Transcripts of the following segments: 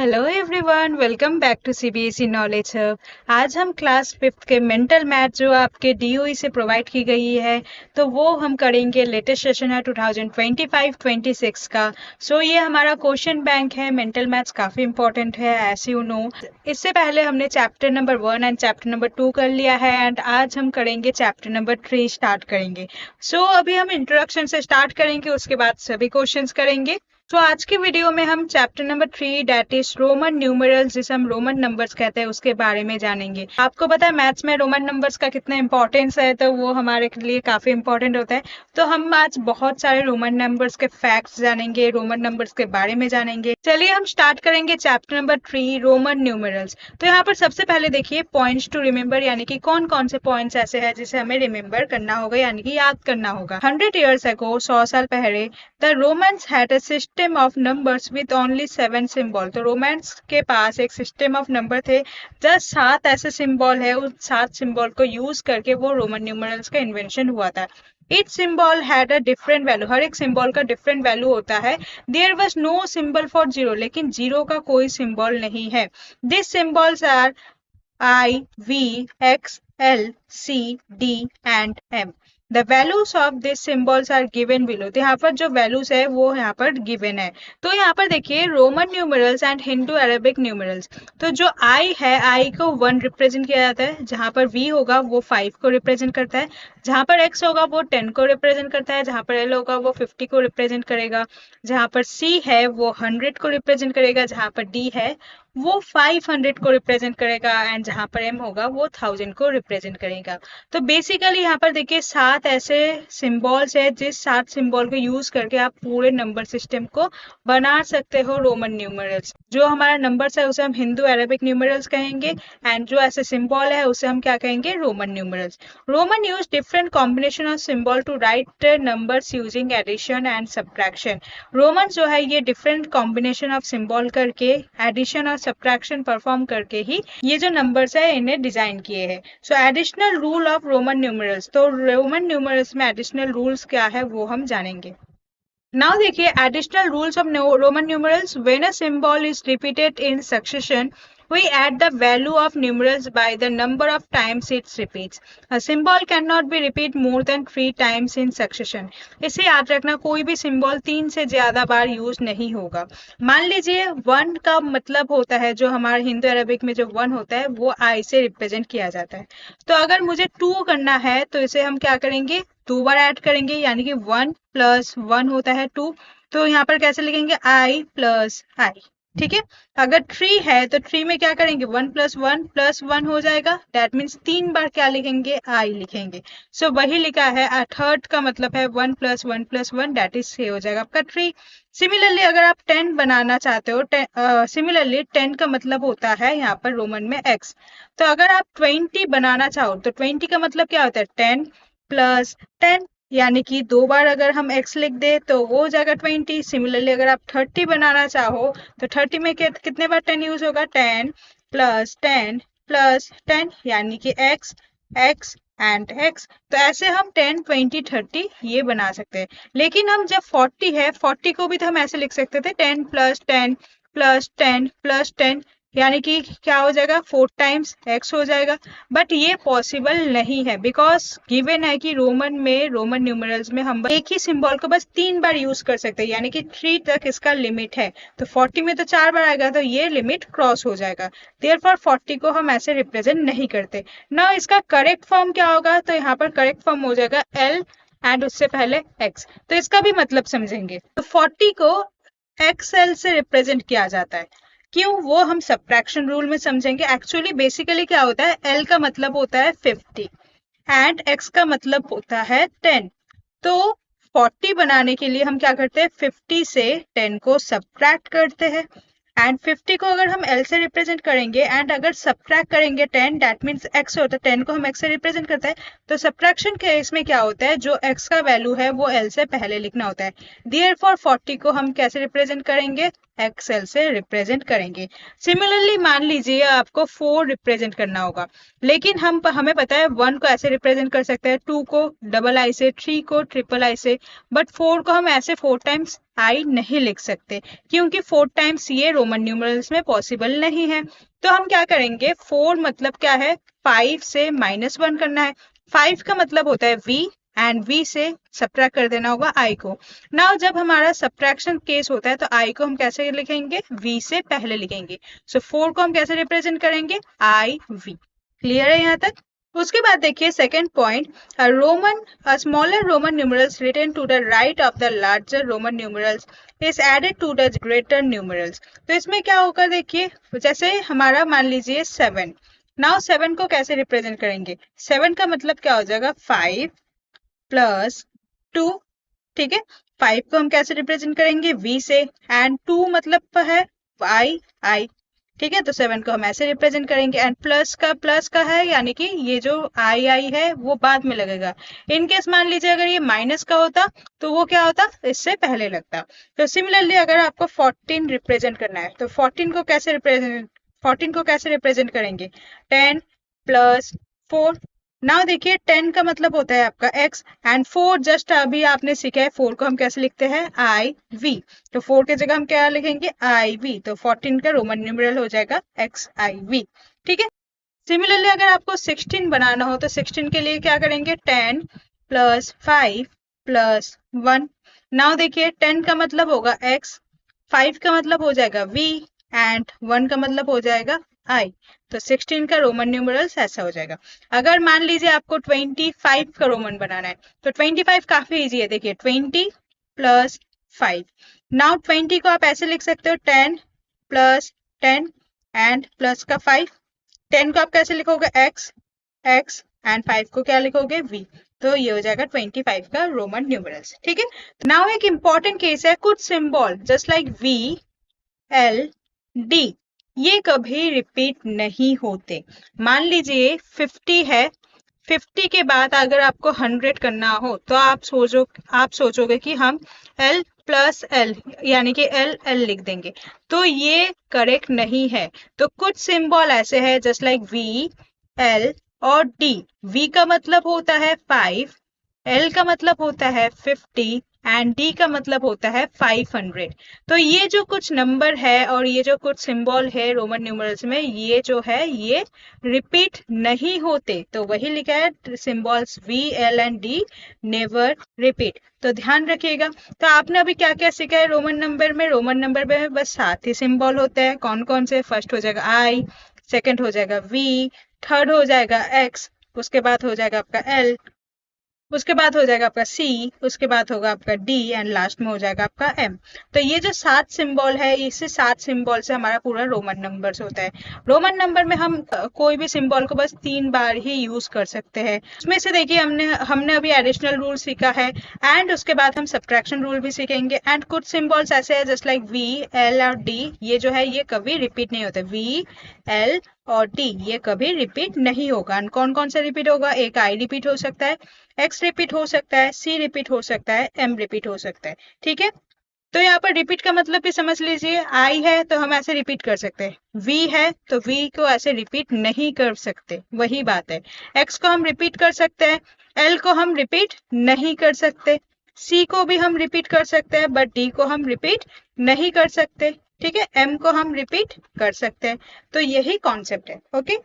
Hello everyone, welcome back to CBSE knowledge hub. आज हम class 5th के mental math जो आपके डीओई से प्रोवाइड की गई है, तो वो हम करेंगे। लेटेस्ट सेशन है 2025-26 का। सो ये हमारा क्वेश्चन बैंक है। मेंटल मैथ्स काफ़ी इंपॉर्टेंट है, एज यू नो। इससे पहले हमने chapter number 1 and chapter number 2 कर लिया है, एंड आज हम करेंगे चैप्टर नंबर 3 स्टार्ट करेंगे। सो अभी हम इंट्रोडक्शन से स्टार्ट करेंगे, उसके बाद सभी क्वेश्चंस करेंगे। तो आज की वीडियो में हम chapter number 3 that is Roman numerals, जिसे हम रोमन नंबर्स कहते हैं, उसके बारे में जानेंगे। आपको पता है मैथ्स में रोमन नंबर्स का कितना इंपॉर्टेंस है, तो वो हमारे लिए काफी इंपॉर्टेंट होता है। तो हम आज बहुत सारे रोमन नंबर्स के फैक्ट्स जानेंगे, रोमन नंबर्स के बारे में जानेंगे। चलिए हम स्टार्ट करेंगे चैप्टर नंबर 3 रोमन न्यूमरल्स। तो यहाँ पर सबसे पहले देखिए पॉइंट्स टू रिमेम्बर, यानी कि कौन कौन से पॉइंट्स ऐसे हैं जिसे हमें रिमेम्बर करना होगा, यानी कि याद करना होगा। 100 ईयर्स अगो, 100 साल पहले, the Romans had a system of numbers with only 7 symbol. तो रोमन्स के पास एक सिस्टम ऑफ नंबर थे, जस्ट 7 ऐसे सिंबल है। उन 7 सिंबल को यूज करके वो रोमन न्यूमरल्स का इन्वेंशन हुआ था। Each symbol had a different value, हर एक सिंबल का डिफरेंट वैल्यू होता है। There was no symbol for zero, लेकिन जीरो का कोई सिंबल नहीं है। These symbols are I, V, X, L, C, D and M. The values of these symbols are given below. तो यहाँ पर जो वैल्यूज है वो यहाँ पर गिवन है। तो यहाँ पर देखिए Roman numerals and Hindu Arabic numerals. तो जो I है, I को 1 रिप्रेजेंट किया जाता है, जहाँ पर V होगा वो 5 को रिप्रेजेंट करता है, जहाँ पर X होगा वो 10 को रिप्रेजेंट करता है, जहाँ पर L होगा वो 50 को रिप्रेजेंट करेगा, जहाँ पर C है वो 100 को रिप्रेजेंट करेगा, जहाँ पर D है वो 500 को रिप्रेजेंट करेगा, एंड जहां पर M होगा वो 1000 को रिप्रेजेंट करेगा। तो बेसिकली यहाँ पर देखिए 7 ऐसे सिंबल्स है, जिस 7 सिंबल को यूज करके आप पूरे नंबर सिस्टम को बना सकते हो रोमन न्यूमरल्स। जो हमारा नंबर्स है उसे हम हिंदू अरेबिक न्यूमरल्स कहेंगे, एंड जो ऐसे सिंबल है उसे हम क्या कहेंगे, Roman numerals. Roman use different combination of symbol to write numbers using addition and subtraction. Roman जो है ये डिफरेंट कॉम्बिनेशन ऑफ सिंबल करके, एडिशन और सब्ट्रैक्शन परफॉर्म करके ही ये जो नंबर्स है इन्हें डिजाइन किए हैं। सो additional rule of Roman numerals. तो रोमन न्यूमरल्स में एडिशनल रूल्स क्या है वो हम जानेंगे। नाउ देखिए additional rules of Roman numerals. When a symbol is repeated in succession, we add the value of numerals by the number of times it repeats. A symbol cannot be repeat more than 3 times in succession. इसे याद रखना, कोई भी symbol 3 से ज्यादा बार use नहीं होगा। मान लीजिए 1 का मतलब होता है, जो हमारे हिंदू अरबिक में जो 1 होता है वो I से रिप्रेजेंट किया जाता है। तो अगर मुझे 2 करना है तो इसे हम क्या करेंगे, 2 बार ऐड करेंगे, यानी कि 1 + 1 होता है 2। तो यहाँ पर कैसे लिखेंगे, I + I। ठीक है। अगर 3 है तो 3 में क्या करेंगे, 1 + 1 + 1 हो जाएगा। दैट मीन्स 3 बार क्या लिखेंगे, I लिखेंगे। सो वही लिखा है, थर्ड का मतलब है 1 + 1 + 1, दैट इज हो जाएगा आपका 3। सिमिलरली अगर आप 10 बनाना चाहते हो, सिमिलरली 10 का मतलब होता है यहाँ पर रोमन में X। तो अगर आप 20 बनाना चाहो तो 20 का मतलब क्या होता है, 10 + 10, यानी कि 2 बार अगर हम x लिख दे तो वो हो जाएगा 20। सिमिलरली अगर आप 30 बनाना चाहो तो 30 में कितने बार 10 यूज होगा, 10 + 10 + 10, यानी कि x x एंड x। तो ऐसे हम 10 20 30 ये बना सकते हैं। लेकिन हम जब 40 है, 40 को भी तो हम ऐसे लिख सकते थे, 10 + 10 + 10 + 10, यानी कि क्या हो जाएगा, 4 टाइम्स x हो जाएगा। बट ये पॉसिबल नहीं है, बिकॉज गिवन है कि रोमन न्यूमरल्स में हम एक ही सिंबल को बस 3 बार यूज कर सकते हैं, यानी कि 3 तक इसका लिमिट है। तो 40 में तो 4 बार आएगा, तो ये लिमिट क्रॉस हो जाएगा। देयरफॉर 40 को हम ऐसे रिप्रेजेंट नहीं करते ना। इसका करेक्ट फॉर्म क्या होगा, तो यहाँ पर करेक्ट फॉर्म हो जाएगा L एंड उससे पहले x। तो इसका भी मतलब समझेंगे। तो 40 को XL से रिप्रेजेंट किया जाता है, क्यों, वो हम सब्ट्रैक्शन रूल में समझेंगे। एक्चुअली बेसिकली क्या होता है, L का मतलब होता है 50 एंड X का मतलब होता है 10। तो 40 बनाने के लिए हम क्या करते हैं, 50 से 10 को सब्ट्रैक्ट करते हैं, एंड 50 को अगर हम L से रिप्रेजेंट करेंगे एंड अगर सब्ट्रैक्ट करेंगे 10, दैट मीन्स X होता है, 10 को हम X से रिप्रेजेंट करते हैं। तो सब्ट्रैक्शन के केस में क्या होता है, जो X का वैल्यू है वो L से पहले लिखना होता है। देयरफॉर 40 को हम कैसे रिप्रेजेंट करेंगे, एक्सएल से रिप्रेजेंट करेंगे। सिमिलरली मान लीजिए आपको 4 रिप्रेजेंट करना होगा, लेकिन हमें पता है 1 को ऐसे रिप्रेजेंट कर सकते हैं, 2 को डबल आई से, 3 को ट्रिपल आई से, बट 4 को हम ऐसे 4 टाइम्स आई नहीं लिख सकते, क्योंकि 4 टाइम्स ये रोमन न्यूमरल्स में पॉसिबल नहीं है। तो हम क्या करेंगे, 4 मतलब क्या है, 5 से -1 करना है। 5 का मतलब होता है v, एंड v से सब्ट्रैक्ट कर देना होगा i को। नाउ जब हमारा सब्ट्रैक्शन केस होता है तो i को हम कैसे लिखेंगे, v से पहले लिखेंगे। सो 4 को हम कैसे रिप्रेजेंट करेंगे, i v। क्लियर है यहाँ तक? उसके बाद देखिए second point, a smaller roman numerals written to the right of the larger roman numerals is added to the greater numerals। तो इसमें क्या होगा, देखिए जैसे हमारा मान लीजिए 7। नाउ 7 को कैसे रिप्रेजेंट करेंगे, 7 का मतलब क्या हो जाएगा, 5 प्लस 2। ठीक है, 5 को हम कैसे रिप्रेजेंट करेंगे, v से, एंड 2 मतलब है i। ठीक है, तो 7 को हम ऐसे रिप्रेजेंट करेंगे, एंड प्लस का है, यानी कि ये जो आई है वो बाद में लगेगा। इनकेस मान लीजिए अगर ये माइनस का होता तो वो क्या होता, इससे पहले लगता। तो सिमिलरली अगर आपको 14 रिप्रेजेंट करना है तो 14 को कैसे रिप्रेजेंट करेंगे, 10 प्लस 4। नाउ देखिए 10 का मतलब होता है आपका x, एंड 4 जस्ट अभी आपने सीखा है, 4 को हम कैसे लिखते हैं, आई वी। तो 4 की जगह हम क्या लिखेंगे, आई वी। तो 14 का रोमन न्यूमेरल हो जाएगा एक्स आई वी। ठीक है, सिमिलरली अगर आपको 16 बनाना हो तो 16 के लिए क्या करेंगे, 10 प्लस 5 प्लस 1। नाउ देखिए 10 का मतलब होगा x, 5 का मतलब हो जाएगा v, एंड 1 का मतलब हो जाएगा i। तो 16 का रोमन न्यूमरल्स ऐसा हो जाएगा। अगर मान लीजिए आपको 25 का रोमन बनाना है तो 25 काफी इजी है, देखिए 20 प्लस 5। नाउ 20 को आप ऐसे लिख सकते हो, 10 प्लस 10 एंड प्लस का 5। 10 को आप कैसे लिखोगे, x एंड 5 को क्या लिखोगे, v। तो ये हो जाएगा 25 का रोमन न्यूमरल्स। ठीक है, नाउ एक इंपॉर्टेंट केस है, कुछ symbol just like v, l, d, ये कभी रिपीट नहीं होते। मान लीजिए 50 है, 50 के बाद अगर आपको 100 करना हो तो आप सोचोगे कि हम l प्लस l यानी कि l लिख देंगे, तो ये करेक्ट नहीं है। तो कुछ सिंबल ऐसे है जस्ट लाइक v, l और d। v का मतलब होता है 5, l का मतलब होता है 50 एंड d का मतलब होता है 500। तो ये जो कुछ नंबर है और ये जो कुछ सिंबल है रोमन न्यूमरल्स में, ये जो है ये रिपीट नहीं होते। तो वही लिखा है symbols v, l and d never repeat. तो ध्यान रखिएगा। तो आपने अभी क्या क्या सीखा है रोमन नंबर में, रोमन नंबर में बस 7 ही सिंबल होते हैं। कौन कौन से, फर्स्ट हो जाएगा i, सेकंड हो जाएगा v, थर्ड हो जाएगा x, उसके बाद हो जाएगा आपका l, उसके बाद हो जाएगा आपका C, उसके बाद होगा आपका D एंड लास्ट में हो जाएगा आपका M। तो ये जो 7 सिंबल है, इसे 7 सिंबल से हमारा पूरा रोमन नंबर्स होता है। रोमन नंबर में हम कोई भी सिंबल को बस 3 बार ही यूज कर सकते हैं। उसमें से देखिए हमने अभी एडिशनल रूल सीखा है, एंड उसके बाद हम सब्ट्रैक्शन रूल भी सीखेंगे। एंड कुछ सिंबल्स ऐसे है जस्ट लाइक V, L और D, ये जो है ये कभी रिपीट नहीं होते। V, L और D ये कभी रिपीट नहीं होगा। कौन कौन सा रिपीट होगा, एक I रिपीट हो सकता है, x रिपीट हो सकता है, c रिपीट हो सकता है, m रिपीट हो सकता है। ठीक है, तो यहाँ पर रिपीट का मतलब भी समझ लीजिए, i है तो हम ऐसे रिपीट कर सकते हैं, v है तो v को ऐसे रिपीट नहीं कर सकते, वही बात है। x को हम रिपीट कर सकते हैं, l को हम रिपीट नहीं कर सकते, c को भी हम रिपीट कर सकते हैं, बट d को हम रिपीट नहीं कर सकते। ठीक है, m को हम रिपीट कर सकते हैं। तो यही कॉन्सेप्ट है। ओके,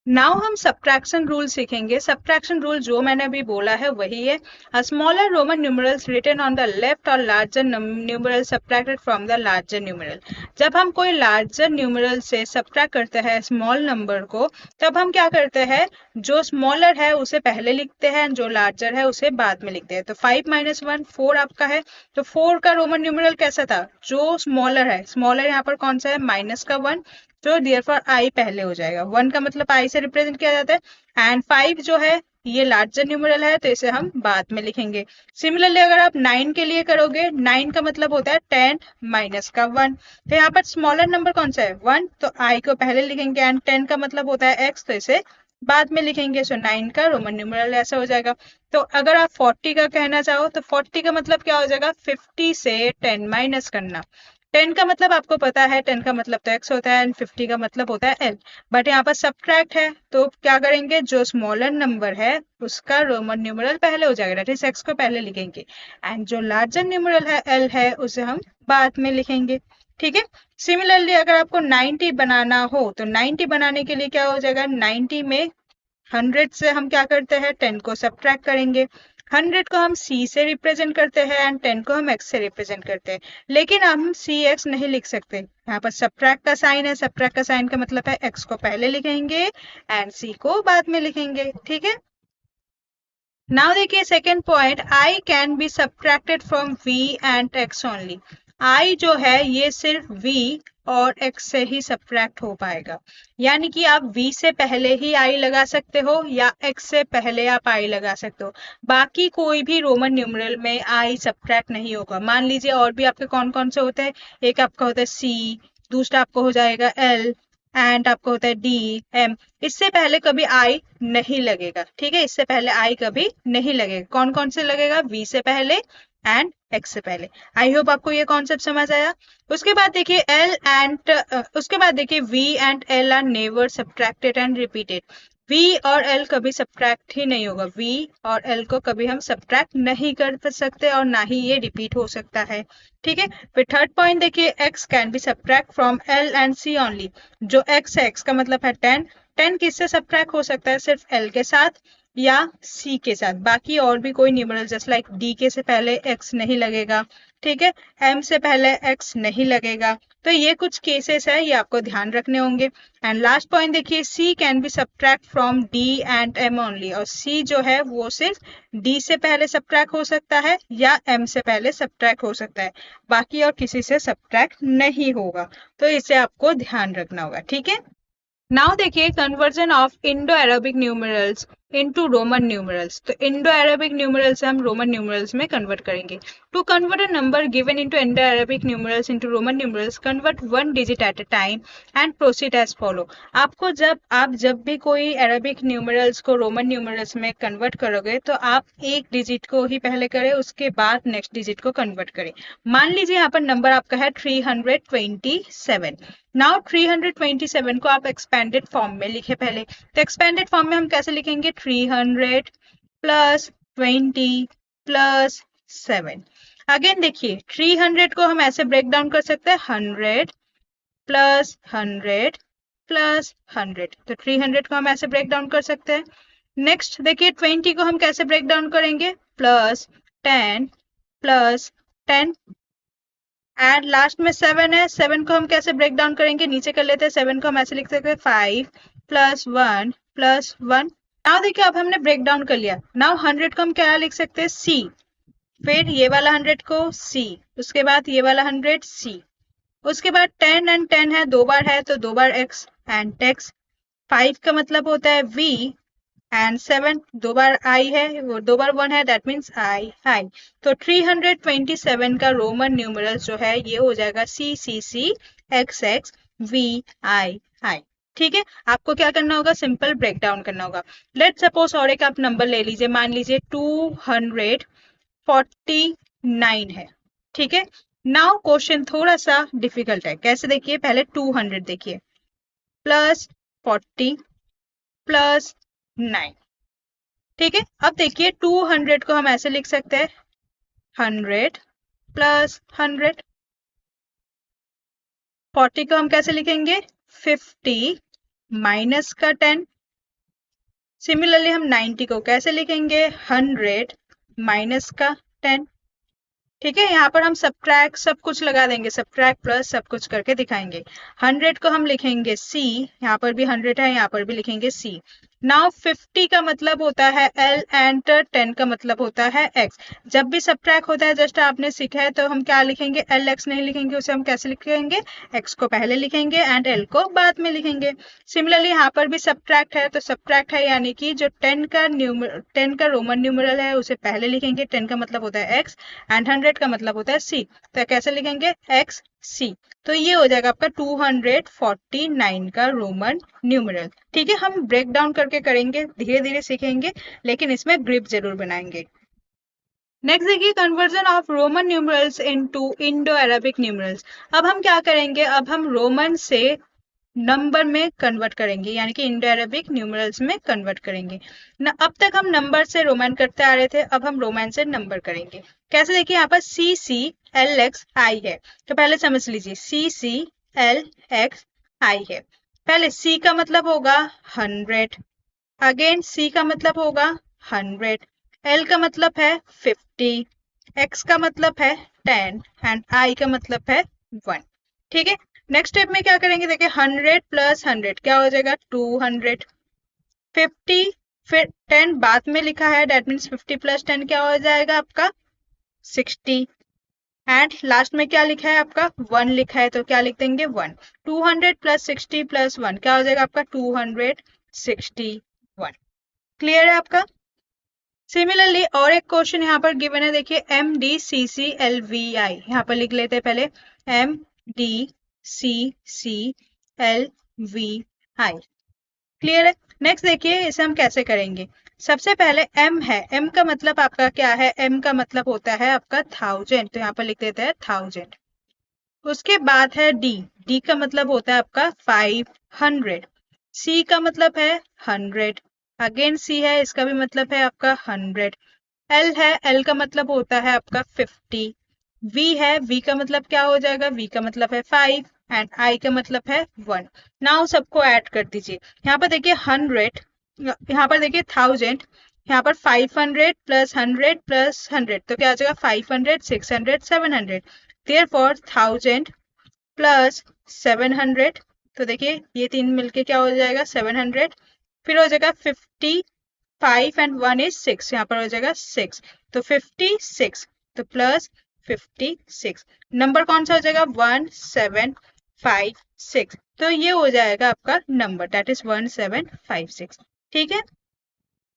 नाउ हम सब्ट्रैक्शन रूल सीखेंगे। सब्ट्रैक्शन रूल जो मैंने अभी बोला है वही है, a smaller Roman numerals written on the left और larger numeral subtracted from the larger numeral. जब हम कोई लार्जर न्यूमरल से सब्ट्रैक्ट करते हैं स्मॉल नंबर को, तब हम क्या करते हैं, जो स्मॉलर है उसे पहले लिखते हैं, जो लार्जर है उसे बाद में लिखते हैं। तो 5 - 1 4 आपका है, तो 4 का रोमन न्यूमरल कैसा था, जो स्मॉलर है, स्मॉलर यहाँ पर कौन सा है, माइनस का 1, तो देयरफॉर आई पहले हो जाएगा। 1 का मतलब आई से रिप्रेजेंट किया जाता है, एंड 5 जो है ये लार्जर न्यूमरल है तो इसे हम बाद में लिखेंगे। सिमिलरली अगर आप 9 के लिए करोगे, 9 का मतलब होता है 10 माइनस का 1, तो यहाँ पर स्मॉलर नंबर कौन सा है, 1, तो आई को पहले लिखेंगे, एंड 10 का मतलब होता है x, तो इसे बाद में लिखेंगे। सो 9 का रोमन न्यूमरल ऐसा हो जाएगा। तो अगर आप 40 का कहना चाहो तो 40 का मतलब क्या हो जाएगा, 50 से 10 माइनस करना। 10 का मतलब आपको पता है, 10 का मतलब तो x होता है एंड 50 का मतलब होता है l, बट यहाँ पर सब्ट्रैक्ट है तो क्या करेंगे, जो स्मॉलर नंबर है उसका रोमन न्यूमरल पहले हो जाएगा, दैट इज x को पहले लिखेंगे, एंड जो लार्जर न्यूमरल है l है उसे हम बाद में लिखेंगे। ठीक है। सिमिलरली अगर आपको 90 बनाना हो तो 90 बनाने के लिए क्या हो जाएगा, 90 में 100 से हम क्या करते हैं, 10 को सब्ट्रैक्ट करेंगे। 100 को हम c से रिप्रेजेंट करते हैं एंड 10 को हम x से रिप्रेजेंट करते हैं, लेकिन हम सी एक्स नहीं लिख सकते, यहाँ पर सब्ट्रैक्ट का साइन है, सब्ट्रैक्ट का साइन का मतलब है x को पहले लिखेंगे एंड c को बाद में लिखेंगे। ठीक है। नाउ देखिए second point, i can be subtracted from v and x only. i जो है ये सिर्फ v और x से ही सब्ट्रैक्ट हो पाएगा, यानी कि आप v से पहले ही i लगा सकते हो या x से पहले आप i लगा सकते हो, बाकी कोई भी रोमन न्यूमरल में i सब्ट्रैक्ट नहीं होगा। मान लीजिए और भी आपके कौन कौन से होते हैं, एक आपका होता है c, दूसरा आपको हो जाएगा l एंड आपको होता है डी एम, इससे पहले कभी आई नहीं लगेगा। ठीक है, इससे पहले आई कभी नहीं लगेगा। कौन कौन से लगेगा, वी से पहले एंड एक्स से पहले। आई होप आपको ये कॉन्सेप्ट समझ आया। उसके बाद देखिए एल एंड उसके बाद देखिए V and L are never subtracted and repeated. V और एल कभी सब्ट्रैक्ट ही नहीं होगा, वी और एल को कभी हम सब्ट्रैक्ट नहीं कर सकते और ना ही ये रिपीट हो सकता है। ठीक है। फिर थर्ड पॉइंट देखिए, x can be subtract from l and c only. जो x है, x का मतलब है 10, 10 किससे सब्ट्रैक्ट हो सकता है, सिर्फ l के साथ या c के साथ, बाकी और भी कोई न्यूमरल जस्ट लाइक d के से पहले x नहीं लगेगा। ठीक है, m से पहले x नहीं लगेगा। तो ये कुछ केसेस है, ये आपको ध्यान रखने होंगे। एंड लास्ट पॉइंट देखिए, c can be subtract from d and m only. और c जो है वो सिर्फ d से पहले सब्ट्रैक्ट हो सकता है या m से पहले सब्ट्रैक्ट हो सकता है, बाकी और किसी से सब्ट्रैक्ट नहीं होगा। तो इसे आपको ध्यान रखना होगा। ठीक है। नाउ देखिए conversion of Indo Arabic numerals into Roman numerals. तो इंडो अरेबिक न्यूमरल से हम रोमन न्यूमरल्स में कन्वर्ट करेंगे। To convert a number given into Indo Arabic numerals into Roman numerals, convert one digit at a time and proceed as follow. आपको जब भी कोई Arabic numerals को रोमन न्यूमरल्स में कन्वर्ट करोगे तो आप एक डिजिट को ही पहले करें, उसके बाद नेक्स्ट डिजिट को कन्वर्ट करें। मान लीजिए यहाँ पर नंबर आपका है 327। नाउ 327 को आप एक्सपेंडेड फॉर्म में लिखे पहले। तो एक्सपेंडेड फॉर्म में हम कैसे लिखेंगे, 300 प्लस 20 प्लस 7। अगेन देखिए 300 को हम ऐसे ब्रेक डाउन कर सकते हैं, 100 प्लस 100 प्लस 100। तो 300 को हम ऐसे ब्रेक डाउन कर सकते हैं। नेक्स्ट देखिए 20 को हम कैसे ब्रेक डाउन करेंगे, प्लस 10 प्लस 10 एंड लास्ट में 7 है, 7 को हम कैसे ब्रेक डाउन करेंगे, नीचे कर लेते हैं। 7 को हम ऐसे लिख सकते हैं 5 प्लस 1 प्लस 1। नाउ देखिए अब हमने ब्रेक डाउन कर लिया। नाउ 100 को हम क्या लिख सकते हैं, C, फिर ये वाला 100 को C, उसके बाद ये वाला 100 C, उसके बाद 10 एंड 10 है, दो बार है तो दो बार x एंड x। 5 का मतलब होता है V एंड 7 दो बार I है, वो दो बार 1 है, दैट मीन्स I। तो 327 का रोमन न्यूमरल जो है ये हो जाएगा CCC XX VI। ठीक है, आपको क्या करना होगा, सिंपल ब्रेक डाउन करना होगा। लेट सपोज और एक आप नंबर ले लीजिए, मान लीजिए 249 है। ठीक है, नाउ क्वेश्चन थोड़ा सा डिफिकल्ट है। कैसे देखिए, पहले 200 देखिए, प्लस 40 प्लस 9। ठीक है, अब देखिए 200 को हम ऐसे लिख सकते हैं, 100 प्लस 100। 40 को हम कैसे लिखेंगे, 50 माइनस का 10। सिमिलरली हम 90 को कैसे लिखेंगे, 100 माइनस का 10। ठीक है, यहाँ पर हम सब्ट्रैक्ट सब कुछ लगा देंगे, सब्ट्रैक्ट प्लस सब कुछ करके दिखाएंगे। 100 को हम लिखेंगे C, यहाँ पर भी 100 है, यहाँ पर भी लिखेंगे C। नाउ 50 का मतलब होता है L एंड 10 का मतलब होता है X। जब भी सब्ट्रैक्ट होता है, जस्ट आपने सीखा है, तो हम क्या लिखेंगे, LX नहीं लिखेंगे, उसे हम कैसे लिखेंगे, X को पहले लिखेंगे एंड L को बाद में लिखेंगे। सिमिलरली यहाँ पर भी सब्ट्रैक्ट है, तो सब्ट्रैक्ट है यानी कि जो 10 का रोमन न्यूमरल है उसे पहले लिखेंगे, 10 का मतलब होता है X एंड 100 का मतलब होता है C। तो कैसे लिखेंगे, XC। तो ये हो जाएगा आपका 249 का रोमन न्यूमरल। ठीक है, हम ब्रेक डाउन करके करेंगे, धीरे धीरे सीखेंगे, लेकिन इसमें ग्रिप जरूर बनाएंगे। नेक्स्ट देखिए conversion of Roman numerals into Indo Arabic numerals. अब हम क्या करेंगे, अब हम रोमन से नंबर में कन्वर्ट करेंगे, यानी कि इंडो अरेबिक न्यूमरल्स में कन्वर्ट करेंगे न। अब तक हम नंबर से रोमन करते आ रहे थे, अब हम रोमन से नंबर करेंगे। कैसे, देखिए यहाँ पर सी सी एल एक्स आई है, तो पहले समझ लीजिए सी सी एल एक्स आई है। पहले सी का मतलब होगा 100, अगेन सी का मतलब होगा 100, एल का मतलब है 50, एक्स का मतलब है 10 एंड आई का मतलब है 1। ठीक है, नेक्स्ट स्टेप में क्या करेंगे, देखिए 100 प्लस 100 क्या हो जाएगा 200, 50 फिर 10 बाद में लिखा है, दैट मीन्स 50 प्लस 10 क्या हो जाएगा आपका 60, एंड लास्ट में क्या लिखा है आपका 1 लिखा है, तो क्या लिख देंगे 1। 200 प्लस 60 प्लस 1 क्या हो जाएगा आपका 261। क्लियर है आपका। सिमिलरली और एक क्वेश्चन यहाँ पर गिवन है, देखिए M D C C L V I, यहाँ पर लिख लेते हैं पहले M D C C L V I. Clear है। नेक्स्ट देखिए इसे हम कैसे करेंगे। सबसे पहले m है, m का मतलब आपका क्या है, m का मतलब होता है आपका 1000, तो यहाँ पर लिख देते हैं 1000। उसके बाद है d, d का मतलब होता है आपका 500, c का मतलब है 100, अगेन c है, इसका भी मतलब है आपका 100, l है, l का मतलब होता है आपका 50, v है, v का मतलब क्या हो जाएगा, v का मतलब है 5 एंड i का मतलब है 1। नाउ सबको ऐड कर दीजिए। यहाँ पर देखिए 100, यहाँ पर देखिए 1000, यहाँ पर 500 प्लस 100 प्लस 100 तो क्या आ जाएगा 500 600 700, देयरफॉर 1000 प्लस 700, तो देखिए ये तीन मिलके क्या हो जाएगा 700, फिर हो जाएगा 55 एंड 1 इज 6, यहाँ पर हो जाएगा 6, तो 56, तो प्लस 56, नंबर कौन सा हो जाएगा 1756, तो ये हो जाएगा आपका नंबर, दैट इज 1756। ठीक है,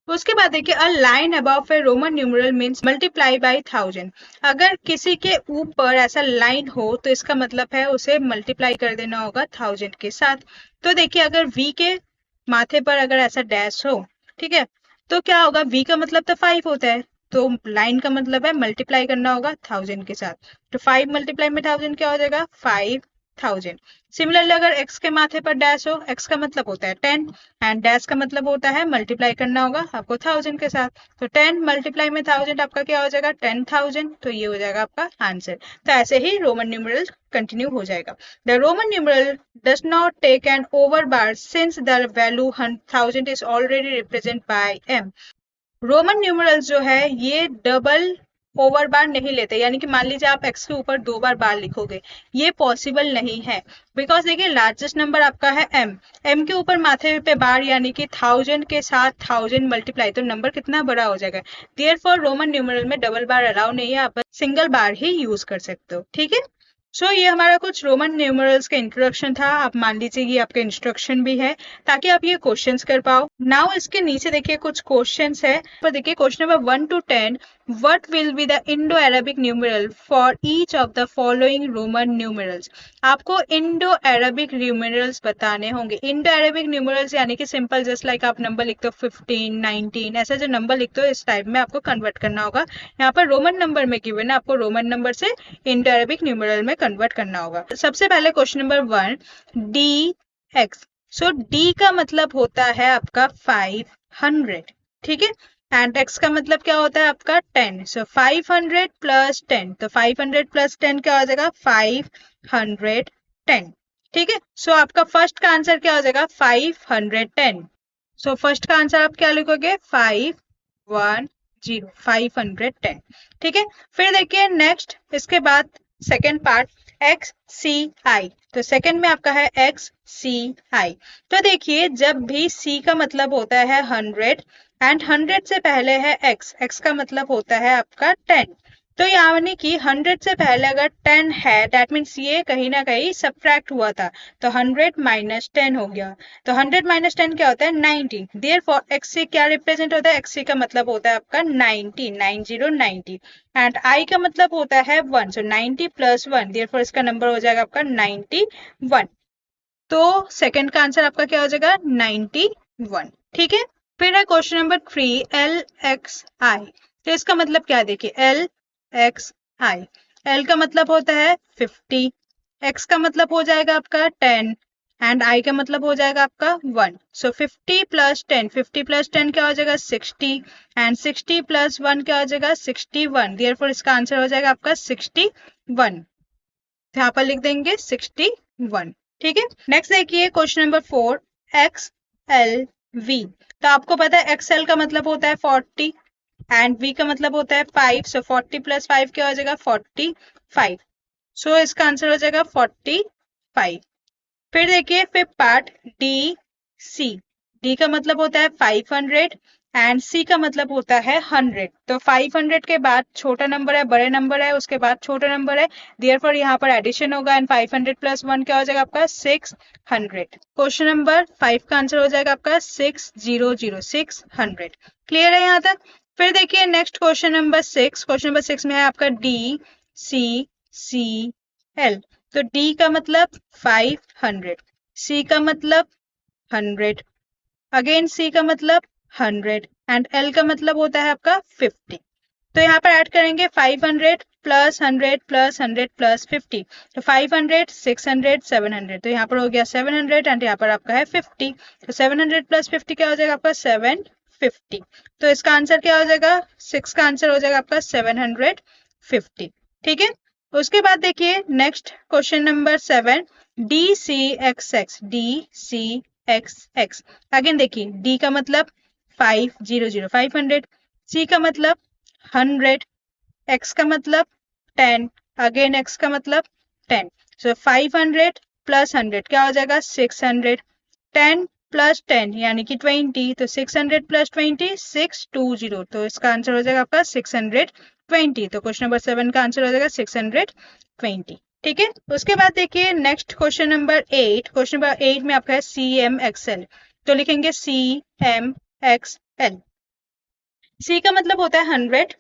उसके बाद देखिए a line above A Roman numeral means multiply by 1000। अगर किसी के ऊपर ऐसा लाइन हो तो इसका मतलब है उसे मल्टीप्लाई कर देना होगा 1000 के साथ। तो देखिए अगर v के माथे पर अगर ऐसा डैश हो, ठीक है, तो क्या होगा, v का मतलब तो 5 होता है, तो लाइन का मतलब है मल्टीप्लाई करना होगा 1000 के साथ, तो 5 मल्टीप्लाई में 1000 क्या हो जाएगा 5000। सिमिलरली अगर x के माथे पर डैश हो, x का मतलब होता है 10 एंड डैश का मतलब होता है मल्टीप्लाई करना होगा आपको 1000 के साथ, तो 10 मल्टीप्लाई में 1000 आपका क्या हो जाएगा 10,000, तो ये हो जाएगा आपका आंसर। तो ऐसे ही रोमन न्यूमरल कंटिन्यू हो जाएगा। The Roman numeral does not take an over bar since the value 1000 is already represent by m। Roman numerals जो है ये डबल ओवर बार नहीं लेते, यानी कि मान लीजिए आप x के ऊपर 2 बार बार लिखोगे, ये पॉसिबल नहीं है, बिकॉज देखिए लार्जेस्ट नंबर आपका है m, m के ऊपर माथे पे बार यानी कि 1000 के साथ 1000 मल्टीप्लाई, तो नंबर कितना बड़ा हो जाएगा। देयरफॉर रोमन न्यूमरल में डबल बार अलाउ नहीं है, आप सिंगल बार ही यूज कर सकते हो। ठीक है, सो ये हमारा कुछ रोमन न्यूमरल्स का इंट्रोडक्शन था। आप मान लीजिए ये आपका इंस्ट्रक्शन भी है ताकि आप ये क्वेश्चंस कर पाओ। नाउ इसके नीचे देखिए कुछ क्वेश्चंस है, पर देखिए question number 1 to 10, what will be the Indo Arabic numeral for each of the following Roman numerals. आपको इंडो अरेबिक न्यूमरल्स बताने होंगे। इंडो अरेबिक न्यूमरल्स यानी कि सिंपल जस्ट लाइक आप नंबर लिखते हो 15 19, ऐसा जो नंबर लिखते हो इस टाइप में आपको कन्वर्ट करना होगा। यहाँ पर रोमन नंबर में गिवन है, आपको रोमन नंबर से इंडो अरेबिक न्यूमरल में कन्वर्ट करना होगा। सबसे पहले क्वेश्चन नंबर 1, डी एक्स। सो डी का मतलब होता है आपका 500, ठीक है, एंड x का मतलब क्या होता है आपका 10, सो 500 प्लस 10, तो 500 प्लस 10 क्या हो जाएगा 510। ठीक है, सो आपका फर्स्ट का आंसर क्या हो जाएगा 510। सो फर्स्ट का आंसर आप क्या लिखोगे 510। ठीक है, फिर देखिए नेक्स्ट इसके बाद सेकेंड पार्ट एक्स सी आई, तो सेकेंड में आपका है एक्स सी आई। तो देखिए जब भी c का मतलब होता है 100 एंड 100 से पहले है x, x का मतलब होता है आपका 10, तो यानी कि 100 से पहले अगर 10 है दैट मीन्स ये कहीं ना कहीं सब्ट्रैक्ट हुआ था, तो 100 माइनस 10 हो गया, तो 100 माइनस 10 क्या होता है 90, देयरफॉर x से क्या रिप्रेजेंट होता है, x का मतलब होता है आपका 90 90 एंड i का मतलब होता है 1, सो 90 प्लस 1, देयरफॉर इसका नंबर हो जाएगा आपका 91। तो सेकंड का आंसर आपका क्या हो जाएगा 91। ठीक है, फिर है क्वेश्चन नंबर 3, एल एक्स आई। तो इसका मतलब क्या है, देखिए एल एक्स आई। एल का मतलब होता है 50, एक्स का मतलब हो जाएगा आपका 10 एंड आई का मतलब हो जाएगा आपका 1। सो 50 प्लस 10, 50 प्लस 10 क्या हो जाएगा 60 एंड 60 प्लस 1 क्या हो जाएगा 61। देयरफॉर इसका आंसर हो जाएगा आपका 61। तो यहाँ पर लिख देंगे 61। ठीक है, नेक्स्ट देखिए question number 4, x L V. तो आपको पता है एक्सएल का मतलब होता है 40 एंड वी का मतलब होता है 5। सो 40 प्लस 5 क्या हो जाएगा 45। सो इसका आंसर हो जाएगा 45। फिर देखिए fifth part, D C. D का मतलब होता है 500 एंड सी का मतलब होता है 100। तो 500 के बाद छोटा नंबर है, बड़े नंबर है, उसके बाद छोटा नंबर है, देयरफॉर यहाँ पर एडिशन होगा एंड 500 प्लस 1 क्या हो जाएगा आपका 600। क्वेश्चन नंबर 5 का आंसर हो जाएगा आपका 600। क्लियर है यहाँ तक। फिर देखिए next question number 6। Question number 6 में है आपका डी सी सी एल। तो डी का मतलब 500, सी का मतलब 100, अगेन सी का मतलब 100 एंड एल का मतलब होता है आपका 50। तो यहाँ पर ऐड करेंगे 500 प्लस 100 प्लस 100 प्लस 50। तो 500 600 700, तो यहाँ पर हो गया 700 एंड यहाँ पर आपका है 50। तो 700 प्लस 50 क्या हो जाएगा आपका 750। तो इसका आंसर क्या हो जाएगा, 6 का आंसर हो जाएगा आपका 750। ठीक है, उसके बाद देखिए next question number 7, D C X X. D C X X, again देखिए डी का मतलब 500, सी का मतलब 100, एक्स का मतलब 10, अगेन एक्स का मतलब 10। सो 500 प्लस 100 क्या हो जाएगा 600, 10 प्लस 10 यानी कि 20। तो 600 प्लस 20 620। तो इसका आंसर हो जाएगा आपका 620। तो क्वेश्चन नंबर 7 का आंसर हो जाएगा 620। ठीक है, उसके बाद देखिए next question number 8। Question number 8 में आपका है सी एम एक्सएल। तो लिखेंगे सी एम एक्स एल। सी का मतलब होता है 100,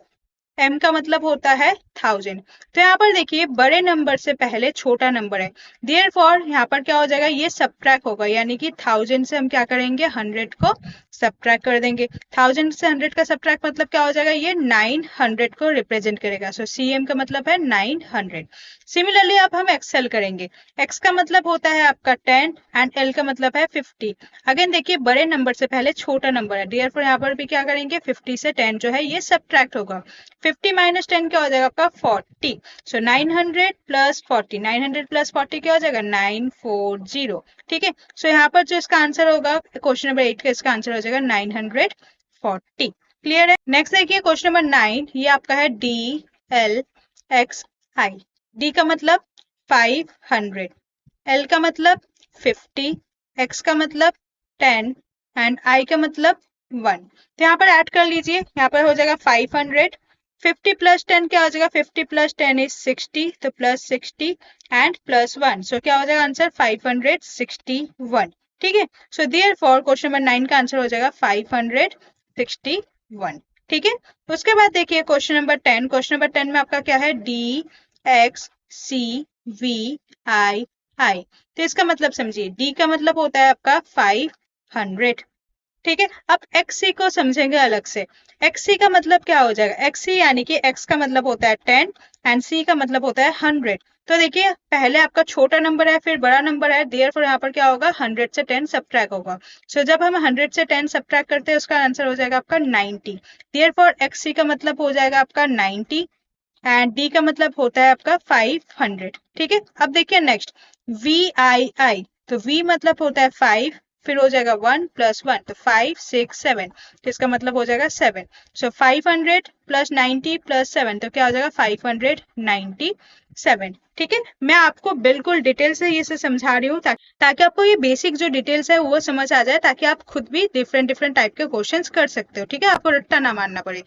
एम का मतलब होता है 1000। तो यहाँ पर देखिए बड़े नंबर से पहले छोटा नंबर है, देयरफॉर यहाँ पर क्या हो जाएगा, ये सबट्रैक्ट होगा, यानी कि 1000 से हम क्या करेंगे 100 को सबट्रैक्ट कर देंगे। 1000 से 100 का सबट्रैक्ट मतलब क्या हो जाएगा, ये 900 को रिप्रेजेंट करेगा। सो सी एम का मतलब है 900। सिमिलरली अब हम एक्सएल करेंगे। एक्स का मतलब होता है आपका 10 एंड एल का मतलब है 50। अगेन देखिए बड़े नंबर से पहले छोटा नंबर है, देयरफॉर यहाँ पर भी क्या करेंगे 50 से 10 जो है ये सबट्रैक्ट होगा। 50 माइनस 10 क्या हो जाएगा आपका 40। सो 900 प्लस 40, 900 प्लस 40 क्या हो जाएगा 940। ठीक है, सो यहाँ पर जो इसका आंसर होगा क्वेश्चन नंबर 8 का, इसका आंसर हो जाएगा 940। क्लियर है। नेक्स्ट देखिए क्वेश्चन नंबर 9, ये आपका है डी एल एक्स आई। डी का मतलब 500, एल का मतलब 50, एक्स का मतलब 10 एंड आई का मतलब 1। तो यहाँ पर ऐड कर लीजिए, यहाँ पर हो जाएगा 500, 50 प्लस 10 क्या हो जाएगा, 50 प्लस 10 इज 60, तो प्लस 60 एंड प्लस 1। सो क्या हो जाएगा आंसर 561। ठीक है, सो देयरफॉर क्वेश्चन नंबर 9 का आंसर हो जाएगा 561। ठीक है, उसके बाद देखिए क्वेश्चन नंबर 10। क्वेश्चन नंबर 10 में आपका क्या है डी एक्स सी वी आई आई। तो इसका मतलब समझिए, डी का मतलब होता है आपका 500। ठीक है, अब एक्स सी को समझेंगे अलग से। एक्स सी का मतलब क्या हो जाएगा, एक्स सी यानी कि एक्स का मतलब होता है 10 एंड सी का मतलब होता है 100। तो देखिए पहले आपका छोटा नंबर है फिर बड़ा नंबर है, देयरफॉर यहाँ पर क्या होगा 100 से 10 सबट्रैक्ट होगा। सो जब हम 100 से 10 सबट्रैक्ट करते हैं उसका आंसर हो जाएगा आपका 90। देयरफॉर एक्स सी का मतलब हो जाएगा आपका 90 एंड डी का मतलब होता है आपका 500। ठीक है, अब देखिए नेक्स्ट वी आई आई। तो वी मतलब होता है 5, फिर हो जाएगा 1 प्लस 1, तो 5 6 7, तो इसका मतलब हो जाएगा 7। सो 500 प्लस 90 प्लस 7, तो क्या हो जाएगा 597। ठीक है, मैं आपको बिल्कुल डिटेल से ये समझा रही हूँ ताकि आपको ये बेसिक जो डिटेल्स है वो समझ आ जाए, ताकि आप खुद भी डिफरेंट डिफरेंट टाइप के क्वेश्चंस कर सकते हो। ठीक है, आपको रट्टा ना मारना पड़े।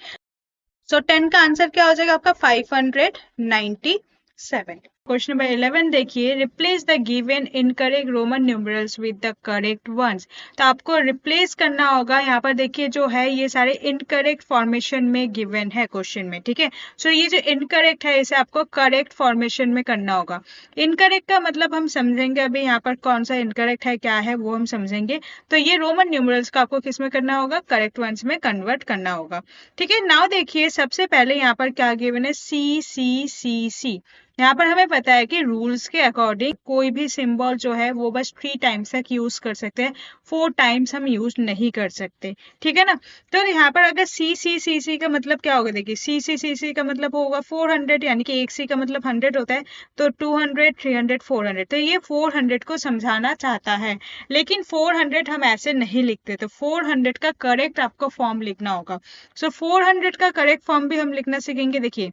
सो 10 का आंसर क्या हो जाएगा आपका 597। क्वेश्चन नंबर 11 देखिए, replace the given incorrect Roman numerals with the correct ones. तो आपको रिप्लेस करना होगा। यहाँ पर देखिए जो है ये सारे इनकरेक्ट फॉर्मेशन में गिवन है क्वेश्चन में, ठीक है। सो ये जो इनकरेक्ट है इसे आपको करेक्ट फॉर्मेशन में करना होगा। इनकरेक्ट का मतलब हम समझेंगे अभी, यहाँ पर कौन सा इनकरेक्ट है क्या है वो हम समझेंगे। तो ये रोमन न्यूमरल्स का आपको किस में करना होगा, करेक्ट वंस में कन्वर्ट करना होगा, ठीक है। नाउ देखिए सबसे पहले यहाँ पर क्या गिवन है, सी सी सी सी। यहाँ पर हमें पता है कि रूल्स के अकॉर्डिंग कोई भी सिंबल जो है वो बस 3 टाइम्स तक यूज कर सकते हैं, 4 टाइम्स हम यूज नहीं कर सकते, ठीक है ना। तो यहाँ पर अगर सी सी सी सी का मतलब क्या होगा, देखिए सी सी सी सी का मतलब होगा 400, यानी कि एक सी का मतलब 100 होता है, तो 200 300 400, तो ये 400 को समझाना चाहता है। लेकिन 400 हम ऐसे नहीं लिखते, तो 400 का करेक्ट आपको फॉर्म लिखना होगा। सो 400 का करेक्ट फॉर्म भी हम लिखना सीखेंगे। देखिए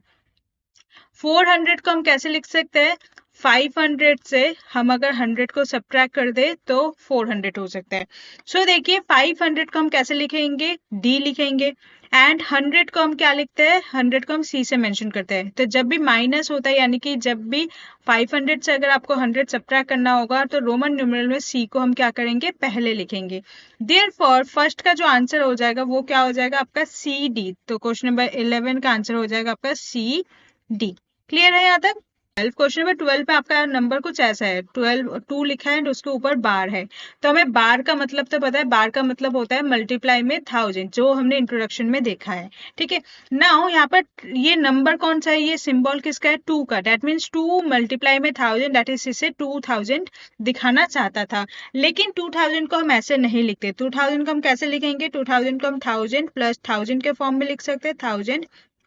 400 को हम कैसे लिख सकते हैं, 500 से हम अगर 100 को सब्ट्रैक्ट कर दे तो 400 हो सकता है। सो देखिए 500 को हम कैसे लिखेंगे, डी लिखेंगे, एंड 100 को हम क्या लिखते हैं, 100 को हम सी से मेंशन करते हैं। तो जब भी माइनस होता है, यानी कि जब भी 500 से अगर आपको 100 सब्ट्रैक्ट करना होगा, तो रोमन न्यूमरल में सी को हम क्या करेंगे, पहले लिखेंगे। देयरफॉर फर्स्ट का जो आंसर हो जाएगा वो क्या हो जाएगा आपका सी डी। तो क्वेश्चन नंबर 11 का आंसर हो जाएगा आपका सी डी। क्लियर है यहाँ तक। क्वेश्चन नंबर 12 पे आपका नंबर कुछ ऐसा है, 12 2 लिखा है और उसके ऊपर बार है। तो हमें बार का मतलब तो पता है, बार का मतलब होता है मल्टीप्लाई में 1000, जो हमने इंट्रोडक्शन में देखा है, ठीक है। नाउ यहाँ पर ये नंबर कौन सा है, ये सिंबल किसका है, 2 का। दैट मीन्स 2 मल्टीप्लाई में 1000, दैट इज इसे 2000 दिखाना चाहता था। लेकिन 2000 को हम ऐसे नहीं लिखते। 2000 को हम कैसे लिखेंगे, 2000 को हम 1000 प्लस 1000 के फॉर्म में लिख सकते हैं, 1000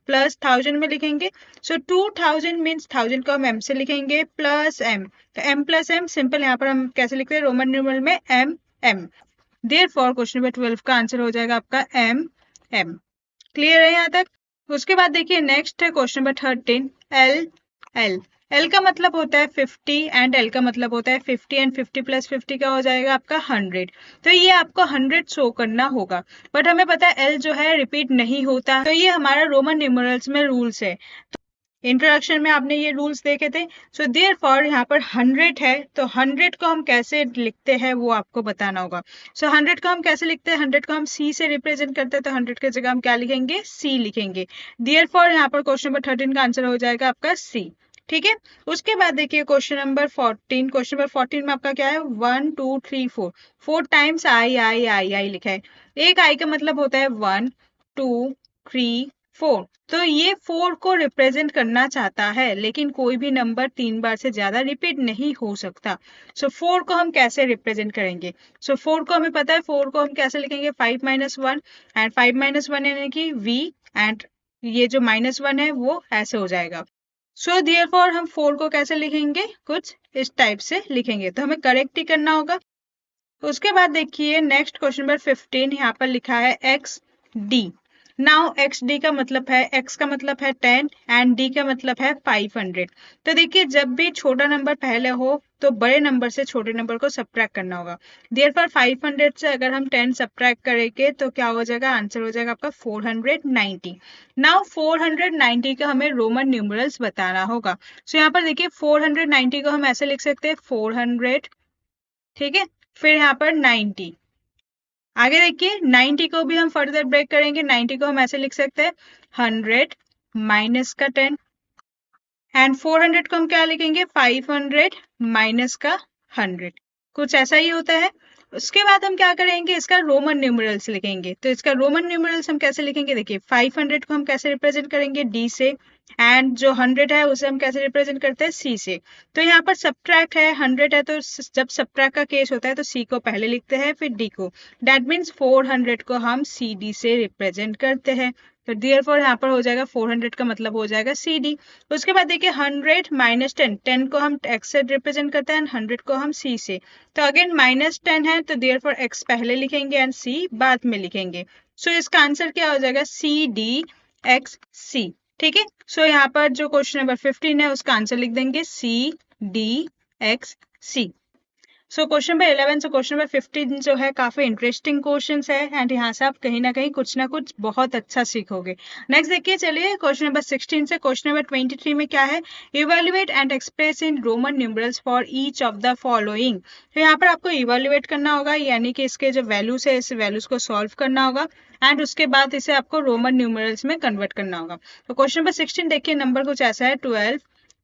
प्लस 1000 में लिखेंगे। सो 2000 मीन्स 1000 को हम m से लिखेंगे प्लस m। तो m प्लस m सिंपल, यहाँ पर हम कैसे लिखते हैं, रोमन न्यूमरल में m m। Therefore question number 12 का आंसर हो जाएगा आपका m m। क्लियर है यहाँ तक। उसके बाद देखिए नेक्स्ट है question number 13, l l। L का मतलब होता है 50 एंड L का मतलब होता है 50 एंड 50 प्लस 50 का हो जाएगा आपका 100। तो ये आपको 100 शो करना होगा, बट हमें पता है L जो है रिपीट नहीं होता, तो ये हमारा रोमन न्यूमरल्स में रूल्स है। इंट्रोडक्शन में आपने ये रूल्स देखे थे। सो देयरफॉर यहाँ पर 100 है, तो 100 को हम कैसे लिखते हैं वो आपको बताना होगा। सो 100 को हम कैसे लिखते हैं, 100 को हम C से रिप्रेजेंट करते हैं, तो 100 की जगह हम क्या लिखेंगे, C लिखेंगे। देयरफॉर यहाँ पर क्वेश्चन नंबर 13 का आंसर हो जाएगा आपका C, ठीक है। उसके बाद देखिए क्वेश्चन नंबर 14। क्वेश्चन नंबर 14 में आपका क्या है, 1 2 3 4, 4 टाइम्स आई आई आई आई लिखा है। एक आई का मतलब होता है 1 2 3 4, तो ये 4 को रिप्रेजेंट करना चाहता है, लेकिन कोई भी नंबर 3 बार से ज्यादा रिपीट नहीं हो सकता। सो 4 को हम कैसे रिप्रेजेंट करेंगे, सो 4 को हमें पता है, 4 को हम कैसे लिखेंगे, 5 माइनस 1, एंड 5 माइनस 1 यानी कि v, एंड ये जो -1 है वो ऐसे हो जाएगा। सो देयरफॉर हम 4 को कैसे लिखेंगे, कुछ इस टाइप से लिखेंगे, तो हमें करेक्ट ही करना होगा। उसके बाद देखिए नेक्स्ट क्वेश्चन नंबर 15, यहाँ पर लिखा है x D. Now x D का मतलब है, एक्स का मतलब है 10 एंड डी का मतलब है 500। तो देखिए जब भी छोटा नंबर पहले हो तो बड़े नंबर से छोटे नंबर को सब्ट्रैक्ट करना होगा। देयरफॉर 500 से अगर हम 10 सब्ट्रैक्ट करेंगे तो क्या हो जाएगा, आंसर हो जाएगा आपका 490। नाउ 490 का हमें रोमन न्यूमरल्स बताना होगा। सो यहाँ पर देखिए 490 को हम ऐसे लिख सकते हैं, 400, ठीक है, फिर यहाँ पर 90। आगे देखिए 90 को भी हम फर्दर ब्रेक करेंगे, 90 को हम ऐसे लिख सकते हैं 100 माइनस का 10, एंड 400 को हम क्या लिखेंगे, 500 माइनस का 100, कुछ ऐसा ही होता है। उसके बाद हम क्या करेंगे, इसका रोमन न्यूमरल्स लिखेंगे। तो इसका रोमन न्यूमरल्स हम कैसे लिखेंगे, देखिए 500 को हम कैसे रिप्रेजेंट करेंगे, डी से, एंड जो 100 है उसे हम कैसे रिप्रेजेंट करते हैं, सी से। तो यहाँ पर सब्ट्रैक्ट है, 100 है, तो जब सब्ट्रैक्ट का केस होता है तो सी को पहले लिखते हैं फिर डी को। दैट मीन्स 400 को हम सी डी से रिप्रेजेंट करते हैं। तो देयरफॉर यहाँ पर हो जाएगा 400 का मतलब हो जाएगा सी डी। उसके बाद देखिए 100 माइनस 10, 10 को हम एक्स से रिप्रेजेंट करते हैं, 100 को हम सी से। तो अगेन -10 है, तो देयरफॉर एक्स पहले लिखेंगे एंड सी बाद में लिखेंगे। सो इसका आंसर क्या हो जाएगा, सी डी एक्स सी, ठीक है। सो यहाँ पर जो क्वेश्चन नंबर 15 है उसका आंसर लिख देंगे सी डी एक्स सी। सो क्वेश्चन नंबर 11 से क्वेश्चन नंबर 15 जो है काफी इंटरेस्टिंग क्वेश्चंस है एंड यहाँ से आप कहीं ना कुछ बहुत अच्छा सीखोगे। नेक्स्ट देखिए, चलिए क्वेश्चन नंबर 16 से क्वेश्चन नंबर 23 में क्या है, evaluate and express in Roman numerals for each of the following. तो यहाँ पर आपको इवेल्युएट करना होगा, यानी कि इसके जो वैल्यूज है इस वैल्यूज को सॉल्व करना होगा एंड उसके बाद इसे आपको रोमन न्यूमरल्स में कन्वर्ट करना होगा। तो क्वेश्चन नंबर 16 देखिए, नंबर कुछ ऐसा है 12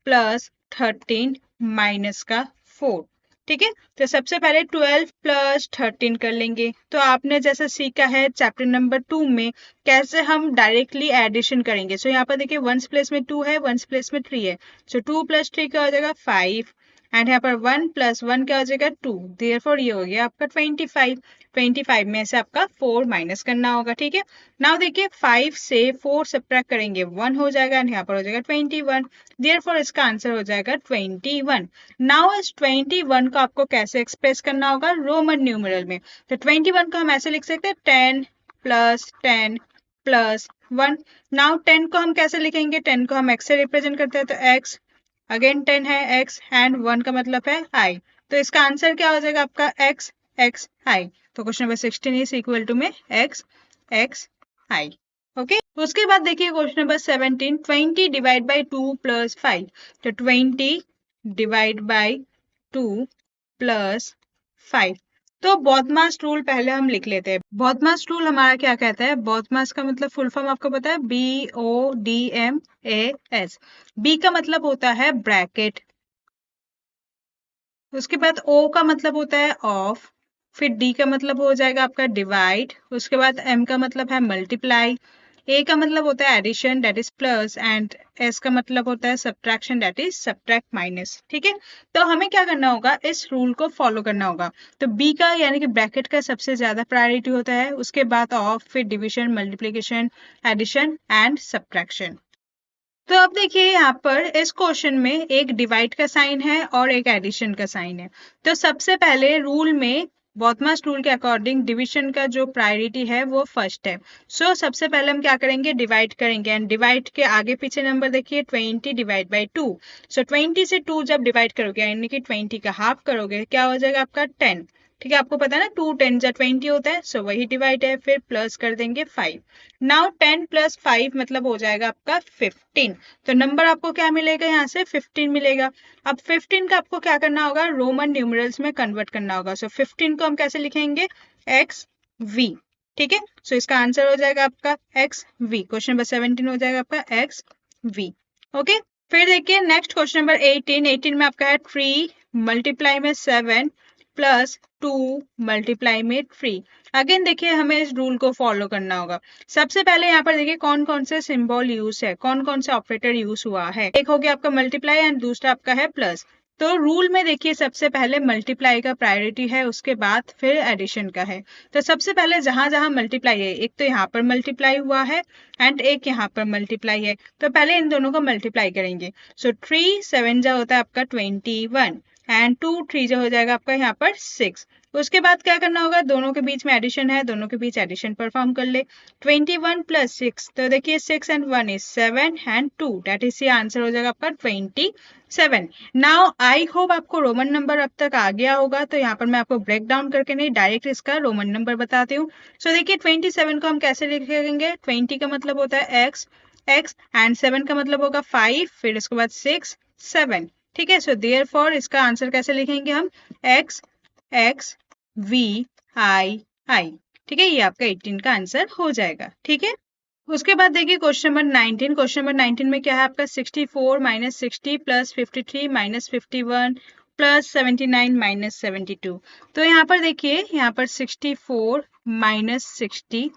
प्लस 13 माइनस का 4। ठीक है, तो सबसे पहले 12 प्लस 13 कर लेंगे। तो आपने जैसा सीखा है चैप्टर नंबर 2 में कैसे हम डायरेक्टली एडिशन करेंगे। सो यहाँ पर देखिए वंस प्लेस में 2 है, वंस प्लेस में 3 है। सो 2 प्लस 3 क्या हो जाएगा 5 एंड यहाँ पर 1 प्लस 1 क्या हो जाएगा 2। देयरफॉर ये हो गया आपका 25। 25 में से आपका 4 माइनस करना होगा। ठीक है, नाउ देखिए 5 से 4 सब्ट्रैक्ट करेंगे 1 हो जाएगा एंड यहाँ पर हो जाएगा 21। देयरफॉर इसका आंसर हो जाएगा 21। नाउ इस 21 को आपको कैसे एक्सप्रेस करना होगा रोमन न्यूमरल में। तो 21 को हम ऐसे लिख सकते हैं 10 प्लस 10 प्लस 1। नाउ 10 को हम कैसे लिखेंगे, 10 को हम x से रिप्रेजेंट करते हैं, तो x अगेन 10 है x एंड 1 का मतलब है i। तो इसका आंसर क्या हो जाएगा आपका x x i। तो question number 16 is equal to में x x i। ओके, उसके बाद देखिए question number 17, 20 divide by 2 plus 5। तो 20 डिवाइड बाई 2 प्लस 5। तो बॉथमास रूल पहले हम लिख लेते हैं। बॉथमास रूल हमारा क्या कहता है, बॉथमास का मतलब फुल फॉर्म आपको पता है, BODMAS। बी का मतलब होता है ब्रैकेट, उसके बाद O का मतलब होता है ऑफ, फिर D का मतलब हो जाएगा आपका डिवाइड, उसके बाद M का मतलब है मल्टीप्लाई, A का मतलब होता है addition that is plus and S का मतलब होता है subtraction that is subtract minus. ठीक है, तो हमें क्या करना होगा, इस रूल को फॉलो करना होगा। तो B का यानी कि ब्रैकेट का सबसे ज्यादा प्रायोरिटी होता है, उसके बाद ऑफ, फिर division, multiplication, addition and subtraction. तो अब देखिए यहाँ पर इस क्वेश्चन में एक डिवाइड का साइन है और एक एडिशन का साइन है। तो सबसे पहले रूल में बॉथमास रूल के अकॉर्डिंग डिवीजन का जो प्रायोरिटी है वो फर्स्ट है। सो सबसे पहले हम क्या करेंगे, डिवाइड करेंगे एंड डिवाइड के आगे पीछे नंबर देखिए 20 डिवाइड बाई 2। सो 20 से 2 जब डिवाइड करोगे यानी कि 20 का हाफ करोगे क्या हो जाएगा आपका 10। ठीक है, आपको पता है ना 2 10 जा 20 होता है, सो वही डिवाइड है, फिर प्लस कर देंगे 5। नाउ 10 प्लस 5 मतलब हो जाएगा आपका 15। तो नंबर आपको क्या मिलेगा, यहाँ से 15 मिलेगा। अब 15 का आपको क्या करना होगा, रोमन न्यूमरल्स में कन्वर्ट करना होगा। सो 15 को हम कैसे लिखेंगे, एक्स वी। ठीक है, सो इसका आंसर हो जाएगा आपका एक्स वी। क्वेश्चन नंबर 17 हो जाएगा आपका एक्स वी। ओके, फिर देखिए नेक्स्ट क्वेश्चन नंबर 18। 18 में आपका है 3 मल्टीप्लाई में 7 प्लस 2 मल्टीप्लाई में 3। अगेन देखिए हमें इस रूल को फॉलो करना होगा। सबसे पहले यहाँ पर देखिए कौन कौन से सिंबल यूज है, कौन कौन से ऑपरेटर यूज हुआ है। एक हो गया आपका मल्टीप्लाई एंड दूसरा आपका है प्लस। तो रूल में देखिए सबसे पहले मल्टीप्लाई का प्रायोरिटी है, उसके बाद फिर एडिशन का है। तो सबसे पहले जहां जहां मल्टीप्लाई है, एक तो यहाँ पर मल्टीप्लाई हुआ है एंड एक यहाँ पर मल्टीप्लाई है, तो पहले इन दोनों को मल्टीप्लाई करेंगे। सो 3 7 जा होता है आपका 21 एंड 2 3 जो हो जाएगा आपका यहाँ पर 6। उसके बाद क्या करना होगा, दोनों के बीच में एडिशन है, दोनों के बीच एडिशन परफॉर्म कर ले। 21 प्लस 6, तो देखिए 6 and 1 is 7 and 2 that is ये आंसर हो जाएगा आपका 27। नाउ आई होप आपको रोमन नंबर अब तक आ गया होगा। तो यहाँ पर मैं आपको ब्रेक डाउन करके नहीं डायरेक्ट इसका रोमन नंबर बताती हूँ। सो देखिए 27 को हम कैसे लिखेंगे, 20 का मतलब होता है एक्स एक्स एंड 7 का मतलब होगा 5, फिर इसके बाद 6 7। ठीक है, सो देयरफॉर इसका आंसर कैसे लिखेंगे हम, एक्स एक्स वी आई आई। ठीक है, ये आपका 18 का आंसर हो जाएगा। ठीक है, उसके बाद देखिए क्वेश्चन नंबर 19। क्वेश्चन नंबर 19 में क्या है आपका 64 minus 60 plus 53 minus 51 plus 79 minus 72। तो यहाँ पर देखिए यहाँ पर 64 माइनस 60,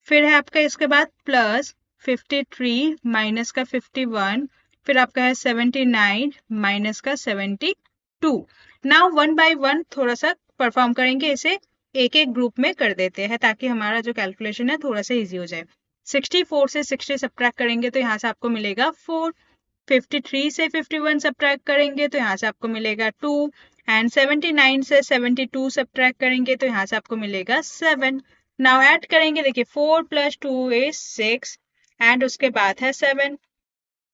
फिर है आपका इसके बाद प्लस 53 माइनस का 51, फिर आपका है 79 माइनस का 72। नाउ वन बाय वन थोड़ा सा परफॉर्म करेंगे, इसे एक एक ग्रुप में कर देते हैं ताकि हमारा जो कैलकुलेशन है थोड़ा सा इजी हो जाए। 64 से 60 सब्ट्रैक्ट करेंगे तो यहाँ से आपको मिलेगा 4। 53 से 51 सब्ट्रैक्ट करेंगे तो यहाँ से आपको मिलेगा 2 एंड 79 से 72 सब्ट्रैक्ट करेंगे तो यहाँ से आपको मिलेगा 7। नाउ ऐड करेंगे, देखिए 4 प्लस 2 इज 6 एंड उसके बाद है 7।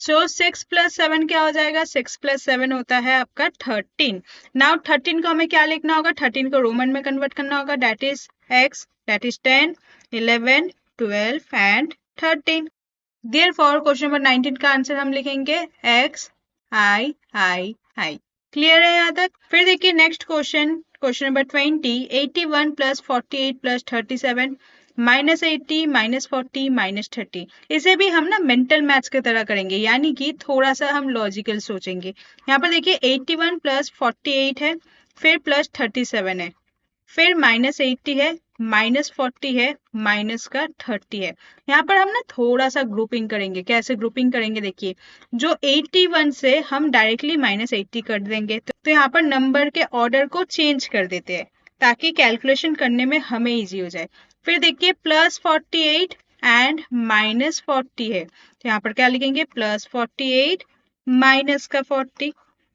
सो 6 प्लस 7 क्या हो जाएगा? 6 प्लस 7 होता है आपका 13। नाउ 13 को हमें क्या लिखना होगा? 13 को रोमन में कन्वर्ट करना होगा, that is x, that is 10, 11, 12 and 13। Therefore question number 19 का आंसर हम लिखेंगे x i i i। Clear है यहाँ तक? फिर देखिए next question, question number 20, 81 plus 48 plus 37 minus 80 minus 40 minus 30। इसे भी हम ना मेंटल मैथ्स की तरह करेंगे, यानी कि थोड़ा सा हम लॉजिकल सोचेंगे। यहाँ पर देखिए 81 प्लस 48 है, फिर प्लस 37 है, फिर माइनस 80 है, माइनस 40 है, माइनस का 30 है। यहाँ पर हम ना थोड़ा सा ग्रुपिंग करेंगे। कैसे ग्रुपिंग करेंगे? देखिए जो 81 से हम डायरेक्टली माइनस 80 कर देंगे, तो यहाँ पर नंबर के ऑर्डर को चेंज कर देते हैं ताकि कैलकुलेशन करने में हमें इजी हो जाए। फिर देखिए प्लस 48 एंड माइनस 40 है, तो यहाँ पर क्या लिखेंगे? प्लस 48 माइनस का 40।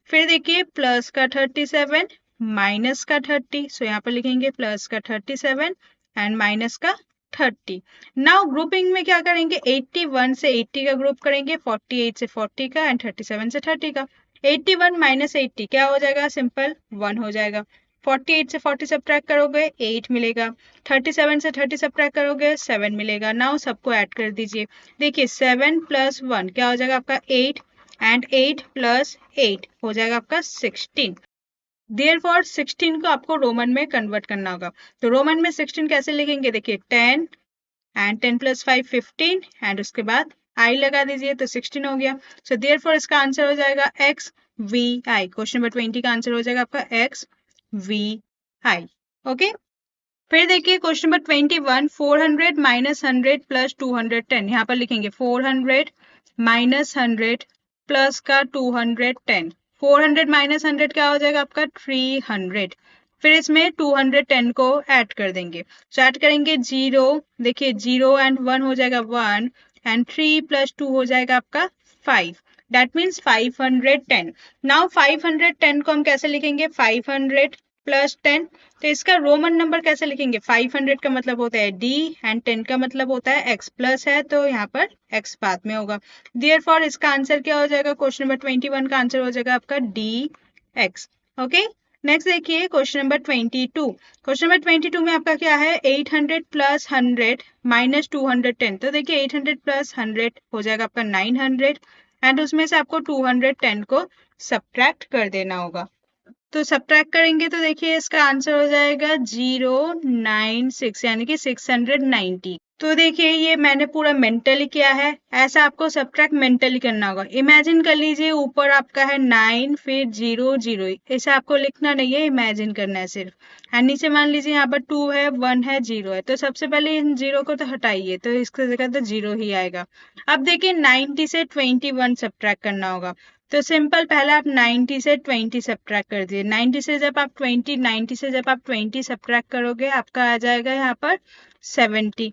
फिर देखिए प्लस का 37 माइनस का 30, सो यहाँ पर लिखेंगे प्लस का 37 एंड माइनस का 30। नाउ ग्रुपिंग में क्या करेंगे? 81 से 80 का ग्रुप करेंगे, 48 से 40 का एंड 37 से 30 का। 81 माइनस 80 क्या हो जाएगा? सिंपल 1 हो जाएगा। 48 से 40 सब्ट्रैक्ट करोगे 8 मिलेगा, 37 से 30 सब्ट्रैक्ट करोगे 7 मिलेगा। नाउ सबको ऐड कर दीजिए। देखिए 7 प्लस 1 क्या हो जाएगा आपका? 8 एंड 8 प्लस 8 हो जाएगा आपका 16। देयरफॉर 16 को आपको रोमन में कन्वर्ट करना होगा। तो रोमन में 16 कैसे लिखेंगे? देखिए 10 एंड 10 प्लस 5 15 एंड उसके बाद आई लगा दीजिए, तो 16 हो गया। सो देयरफॉर इसका आंसर हो जाएगा X V I. Question number 20 का आंसर हो जाएगा आपका एक्स वी आई। ओके, फिर देखिए क्वेश्चन नंबर 21, 400 माइनस 100 प्लस 210। यहाँ पर लिखेंगे 400 माइनस 100 प्लस का 210। 400 माइनस 100 क्या हो जाएगा आपका? 300। फिर इसमें 210 को ऐड कर देंगे, तो ऐड करेंगे 0, देखिए 0 एंड 1 हो जाएगा 1 एंड 3 प्लस 2 हो जाएगा आपका 5, दैट मीन्स 510। नाउ 510 को हम कैसे लिखेंगे? 500 प्लस 10, तो इसका रोमन नंबर कैसे लिखेंगे? 500 का मतलब होता है d एंड 10 का मतलब होता है x, प्लस है तो यहाँ पर x बाद में होगा। देयरफॉर इसका आंसर क्या हो जाएगा? क्वेश्चन नंबर 21 का आंसर हो जाएगा आपका dx। ओके, नेक्स्ट देखिए क्वेश्चन नंबर 22। क्वेश्चन नंबर 22 में आपका क्या है? 800 प्लस 100 माइनस 210। तो देखिए 800 प्लस 100 हो जाएगा आपका 900 एंड उसमें से आपको 210 को सब्ट्रैक्ट कर देना होगा। तो सब्ट्रैक्ट करेंगे तो देखिए इसका आंसर हो जाएगा 096 यानी कि 690। तो देखिए ये मैंने पूरा मेंटली किया है, ऐसा आपको सब्ट्रैक्ट मेंटली करना होगा। इमेजिन कर लीजिए ऊपर आपका है 9 फिर 0 0, ऐसा आपको लिखना नहीं है, इमेजिन करना है सिर्फ। एंड नीचे मान लीजिए यहाँ पर 2 है 1 है 0 है, तो सबसे पहले इन 0 को तो हटाइए, तो इसकी जगह तो 0 ही आएगा। अब देखिए 90 से 21 सब्ट्रैक्ट करना होगा, तो सिंपल पहले आप 90 से 20 सब्ट्रैक्ट कर दिए। 90 से जब आप 20, 90 से जब आप 20 सब्ट्रैक्ट करोगे आपका आ जाएगा यहाँ पर 70।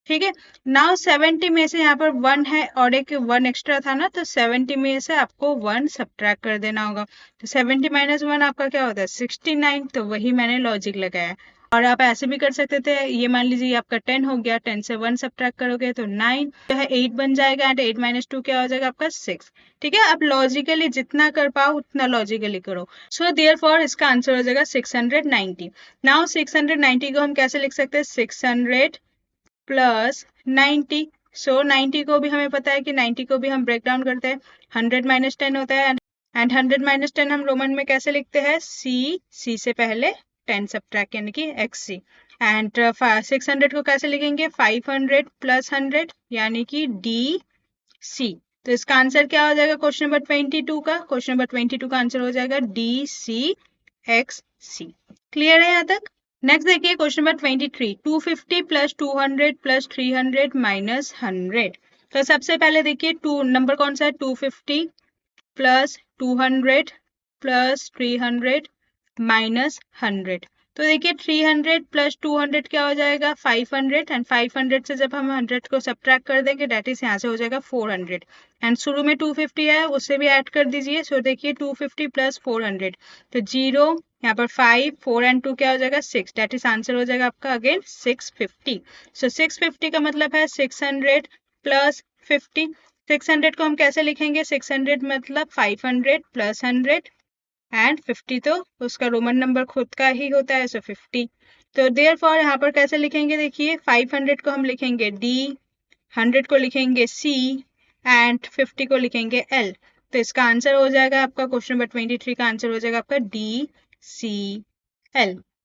ठीक है, नाउ 70 में से यहाँ पर 1 है और एक 1 एक्स्ट्रा था ना, तो 70 में से आपको 1 सब्ट्रैक्ट कर देना होगा। तो 70 माइनस 1 आपका क्या होता है? 69। तो वही मैंने लॉजिक लगाया। और आप ऐसे भी कर सकते थे, ये मान लीजिए आपका 10 हो गया, 10 से 1 सब्ट्रैक्ट करोगे तो 9 जो है 8 बन जाएगा एंड 8 माइनस 2 क्या हो जाएगा आपका? 6। ठीक है, आप लॉजिकली जितना कर पाओ उतना लॉजिकली करो। सो देयरफॉर इसका आंसर हो जाएगा 690। नाउ 690 को हम कैसे लिख सकते हैं? 600 प्लस 90। सो 90 को भी हमें पता है कि 90 को भी हम ब्रेक डाउन करते हैं, 100 माइनस 10 होता है एंड 100 माइनस 10 हम रोमन में कैसे लिखते हैं? सी से पहले 10 सब्ट्रैक्ट यानी कि xc। एंड 600 को कैसे लिखेंगे? 500 प्लस 100 यानी कि dc। तो इसका आंसर क्या हो जाएगा क्वेश्चन नंबर 22 का? क्वेश्चन नंबर 22 का आंसर हो जाएगा dcxc। क्लियर है यहाँ तक? नेक्स्ट देखिए question number 23, 250 plus 200 plus 300 minus 100। तो सबसे पहले देखिए टू नंबर कौन सा है? 250 प्लस 200 प्लस 300 माइनस 100। तो देखिए 300 प्लस 200 क्या हो जाएगा? 500 एंड 500 से जब हम 100 को सब्ट्रैक्ट कर देंगे डेट इज यहाँ से हो जाएगा 400 एंड शुरू में 250 है उसे भी ऐड कर दीजिए। सो देखिए 250 प्लस 400, तो 0 यहाँ पर 5 4 एंड 2 क्या हो जाएगा? 6, डेट इज आंसर हो जाएगा आपका अगेन 650। सो 650 का मतलब है 600 प्लस 50। 600 को हम कैसे लिखेंगे? 600 मतलब 500 प्लस 100 एंड 50 तो उसका रोमन नंबर खुद का ही होता है, सो 50। तो देयरफॉर यहाँ पर कैसे लिखेंगे? देखिए 500 को हम लिखेंगे D, 100 को लिखेंगे C एंड 50 को लिखेंगे L। तो इसका आंसर हो जाएगा आपका, क्वेश्चन नंबर 23 का आंसर हो जाएगा आपका DCL।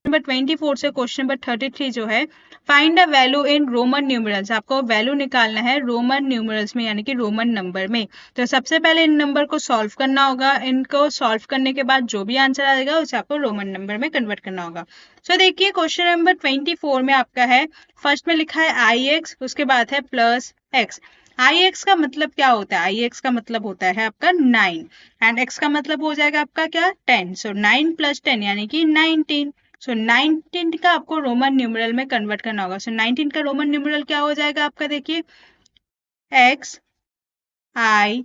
नंबर 24 से क्वेश्चन नंबर 33 जो है, find a value in Roman numerals. आपको वैल्यू निकालना है रोमन न्यूमरल्स में, यानी कि रोमन नंबर में। तो सबसे पहले इन नंबर को सॉल्व करना होगा। इनको सॉल्व करने के बाद जो भी आंसर आएगा उसे आपको रोमन नंबर में कन्वर्ट करना होगा। सो देखिए क्वेश्चन नंबर 24 में आपका है, फर्स्ट में लिखा है IX, उसके बाद है प्लस x। IX का मतलब क्या होता है? IX का मतलब होता है आपका 9 एंड x का मतलब हो जाएगा आपका क्या? 10। सो 9 प्लस 10 यानी कि 19। सो 19 का आपको रोमन न्यूमरल में कन्वर्ट करना होगा। सो 19 का रोमन न्यूमरल क्या हो जाएगा आपका? देखिए XIX,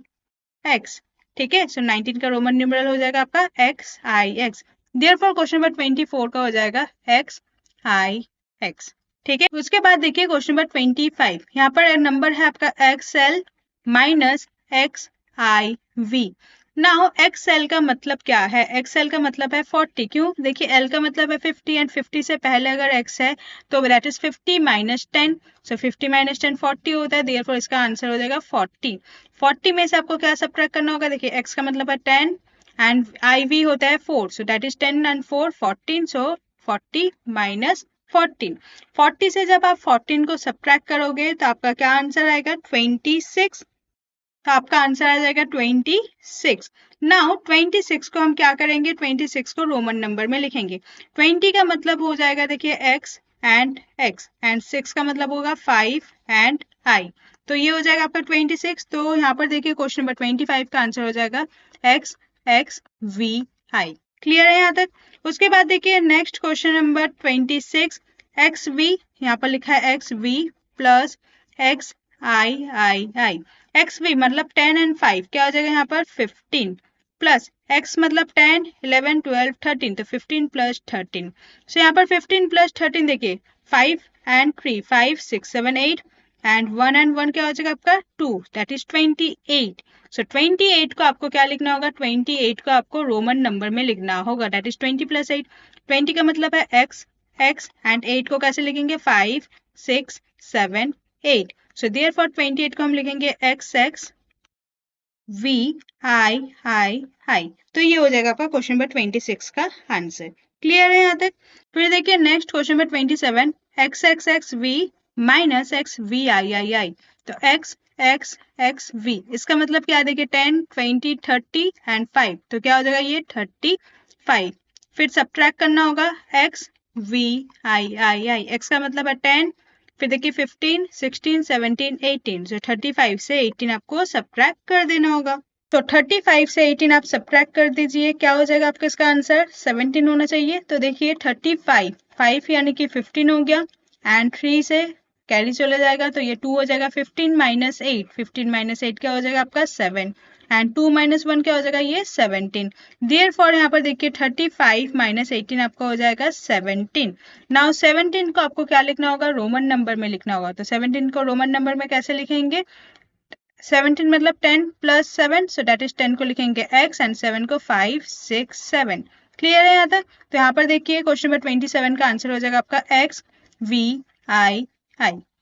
ठीक है। सो 19 का रोमन न्यूमरल हो जाएगा आपका XIX। देयरफॉर क्वेश्चन नंबर 24 का हो जाएगा XIX, ठीक है। उसके बाद देखिए क्वेश्चन नंबर 25, यहाँ पर नंबर है आपका XL minus XIV। Now XL का मतलब क्या है? XL का मतलब है 40। क्यों? देखिए L का मतलब है 50 एंड 50 से पहले अगर X है तो that is 50 minus 10। So 50 minus 10 40 होता है, देयरफॉर इसका आंसर हो जाएगा 40। 40 में से आपको क्या सब्ट्रैक्ट करना होगा? देखिए X का मतलब है 10 एंड IV होता है 4, so that is 10 and 4 14। So 40 minus 14। 40 से जब आप 14 को सब्ट्रैक्ट करोगे तो आपका क्या आंसर आएगा? 26। तो आपका आंसर आ जाएगा 26। नाउ 26 को हम क्या करेंगे? 26 को रोमन नंबर में लिखेंगे। 20 का मतलब हो जाएगा देखिए x एंड 6 का मतलब होगा 5 एंड I। तो ये हो जाएगा आपका 26। तो यहाँ पर देखिए क्वेश्चन नंबर 25 का आंसर हो जाएगा XXVI। क्लियर है यहाँ तक? उसके बाद देखिए नेक्स्ट क्वेश्चन नंबर 26, XV, यहाँ पर लिखा है XV प्लस XII। XV मतलब 10 एंड 5 क्या हो जाएगा यहाँ पर? 15 प्लस x मतलब 10 11 12 13, तो 15 प्लस 13। सो यहाँ पर 15 प्लस 13 देखिए 5 एंड 3 5 6 7 8 एंड 1 एंड 1 क्या हो जाएगा आपका? 2, दैट इज 28। सो 28 को आपको क्या लिखना होगा? 28 को आपको रोमन नंबर में लिखना होगा, दैट इज 20 प्लस 8। 20 का मतलब है x एंड 8 को कैसे लिखेंगे? 5 6 7 8। सो देयरफॉर 28 को हम लिखेंगे XXVII। तो ये हो जाएगा आपका क्वेश्चन नंबर 26 का आंसर। क्लियर है यहाँ तक? फिर देखिए next question number 27, XXXV minus XVII। तो XXXV इसका मतलब क्या है? देखिए 10 20 30 एंड 5, तो क्या हो जाएगा ये? 35। फिर सब्ट्रैक्ट करना होगा XVII। x का मतलब है 10, फिर देखिए 15 16 17 18, सो 35 से 18 आपको सब्ट्रैक्ट कर देना होगा। तो 35 से 18 आप सब्ट्रैक्ट कर दीजिए, क्या हो जाएगा आपका इसका आंसर? 17 होना चाहिए। तो देखिए 35 5 यानी कि 15 हो गया एंड 3 से कैरी चला जाएगा तो ये 2 हो जाएगा। 15 माइनस 8, 15 माइनस 8 क्या हो जाएगा आपका? 7 एंड 2 माइनस 1 क्या हो जाएगा? ये 17। देयरफॉर यहाँ पर देखिए 35 माइनस 18 आपका हो जाएगा 17। नाउ 17 को आपको क्या लिखना होगा? रोमन नंबर में लिखना होगा। तो 17 को रोमन नंबर में कैसे लिखेंगे? 17 मतलब 10 प्लस 7, सो दैट इज 10 को लिखेंगे x एंड 7 को 5 6 7। क्लियर है यहाँ तक? तो यहाँ पर देखिए क्वेश्चन नंबर 27 का आंसर हो जाएगा आपका XVII।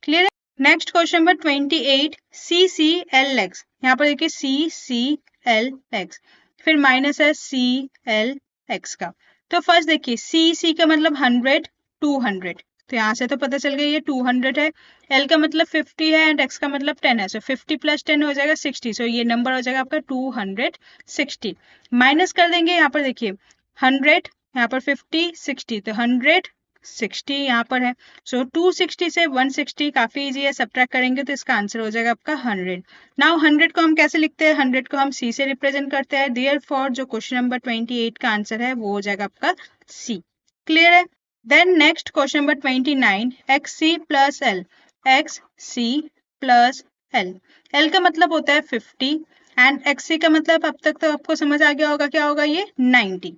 क्लियर है? Next question number 28, CCLX। यहाँ पर देखिए CCLX, फिर माइनस है CLX का। तो फर्स्ट देखिए C का मतलब 100 200, तो यहाँ से तो पता चल गया ये 200 है। L का मतलब 50 है एंड X का मतलब 10 है, सो 50 प्लस 10 हो जाएगा 60। सो ये नंबर हो जाएगा आपका 260। माइनस कर देंगे यहाँ पर देखिए 100, यहाँ पर 50 60, तो 160 यहाँ पर है। सो 260 से 160 काफी इजी है, सब्ट्रैक्ट करेंगे तो इसका आंसर हो जाएगा आपका 100। नाउ 100 को हम कैसे लिखते हैं? 100 को हम C से रिप्रेजेंट करते हैं, देयरफॉर जो क्वेश्चन नंबर 28 का आंसर है वो हो जाएगा आपका C। क्लियर है? Then next question number 29, XC plus L। XC plus L। L का मतलब होता है 50 एंड XC का मतलब अब तक तो आपको समझ आ गया होगा क्या होगा ये? 90।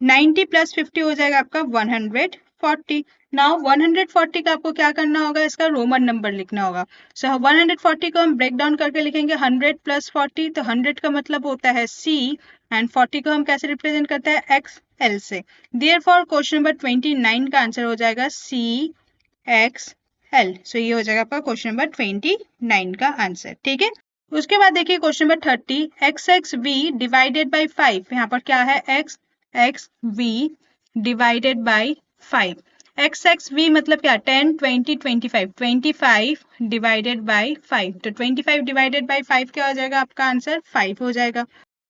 90 प्लस 50 हो जाएगा आपका 140 140। नाउ 140 का आपको क्या करना होगा, इसका रोमन नंबर लिखना होगा। सो 140 को हम ब्रेक डाउन करके लिखेंगे 100 प्लस 40, तो 100 का मतलब होता है C एंड 40 को हम कैसे रिप्रेजेंट करते हैं, XL से। देयरफॉर क्वेश्चन नंबर 29 का आंसर हो जाएगा CXL। सो ये हो जाएगा आपका क्वेश्चन नंबर 29 का आंसर, ठीक है। उसके बाद देखिए question number 30, XXV divided by 5। यहाँ पर क्या है, XXV डिवाइडेड बाई 5। XXV मतलब क्या, 10 20 25, 25 डिवाइडेड बाई 5। तो 25 डिवाइडेड बाई 5 क्या हो जाएगा, आपका आंसर 5 हो जाएगा।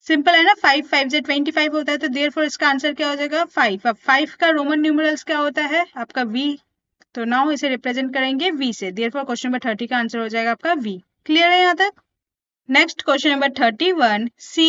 सिंपल है ना, 5 5 से 25 होता है, तो देयरफॉर इसका आंसर क्या हो जाएगा, 5। अब 5 का रोमन न्यूमरल्स क्या होता है, आपका V। तो नाउ इसे रिप्रेजेंट करेंगे V से। देयरफॉर क्वेश्चन नंबर 30 का आंसर हो जाएगा आपका V। क्लियर है यहाँ तक। Next question number 31, C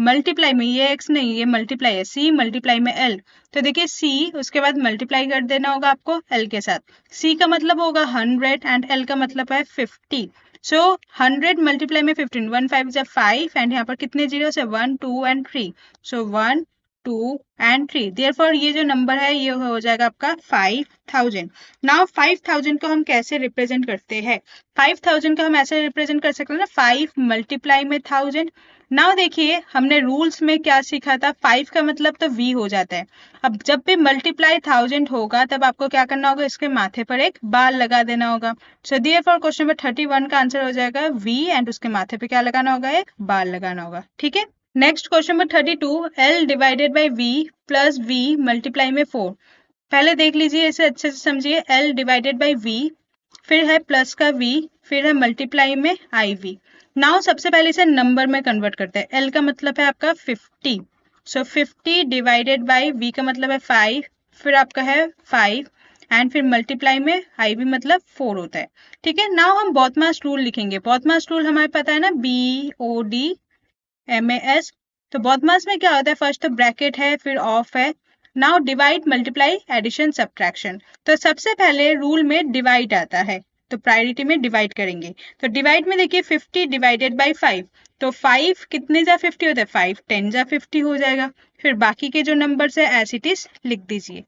multiply में, ये x नहीं, ये मल्टीप्लाई है, C मल्टीप्लाई में L। तो देखिए C उसके बाद मल्टीप्लाई कर देना होगा आपको L के साथ। C का मतलब होगा 100 एंड L का मतलब है 50। सो 100 मल्टीप्लाई में 15, 1 5 जा 5 एंड यहाँ पर कितने जीरो है, 1 2 एंड 3। So 1 2 and 3। देयरफॉर ये जो नंबर है ये हो जाएगा आपका 5000। नाउ 5000 को हम कैसे रिप्रेजेंट करते हैं, 5000 को हम ऐसे रिप्रेजेंट कर सकते हैं ना, 5 मल्टीप्लाई में 1000। नाउ देखिए हमने रूल्स में क्या सीखा था, 5 का मतलब तो V हो जाता है। अब जब भी मल्टीप्लाई 1000 होगा तब आपको क्या करना होगा, इसके माथे पर एक बार लगा देना होगा। सो देयरफॉर क्वेश्चन नंबर 31 का आंसर हो जाएगा V एंड उसके माथे पे क्या लगाना होगा, एक बार लगाना होगा, ठीक है। Next question number 32, L divided by V plus V multiply में 4। पहले देख लीजिए, इसे अच्छे से समझिए। L डिवाइडेड बाई V, फिर है प्लस का V, फिर है मल्टीप्लाई में IV। नाउ सबसे पहले इसे नंबर में कन्वर्ट करते हैं। L का मतलब है आपका 50। सो 50 डिवाइडेड बाई V का मतलब है 5, फिर आपका है 5 एंड फिर मल्टीप्लाई में IV मतलब 4 होता है, ठीक है। नाउ हम बॉथमास रूल लिखेंगे। बॉथमास रूल हमें पता है ना, BODMAS। तो बॉथमास में क्या होता है, फर्स्ट तो ब्रैकेट है, फिर ऑफ है। Now divide multiply addition subtraction. तो सबसे पहले रूल में डिवाइड आता है, तो प्रायोरिटी में डिवाइड करेंगे। तो डिवाइड में देखिए 50 डिवाइडेड बाई 5, तो 5 कितने जा 50 होता है, 5 10 जा 50 हो जाएगा। फिर बाकी के जो नंबर्स है एज इट इज लिख दीजिए।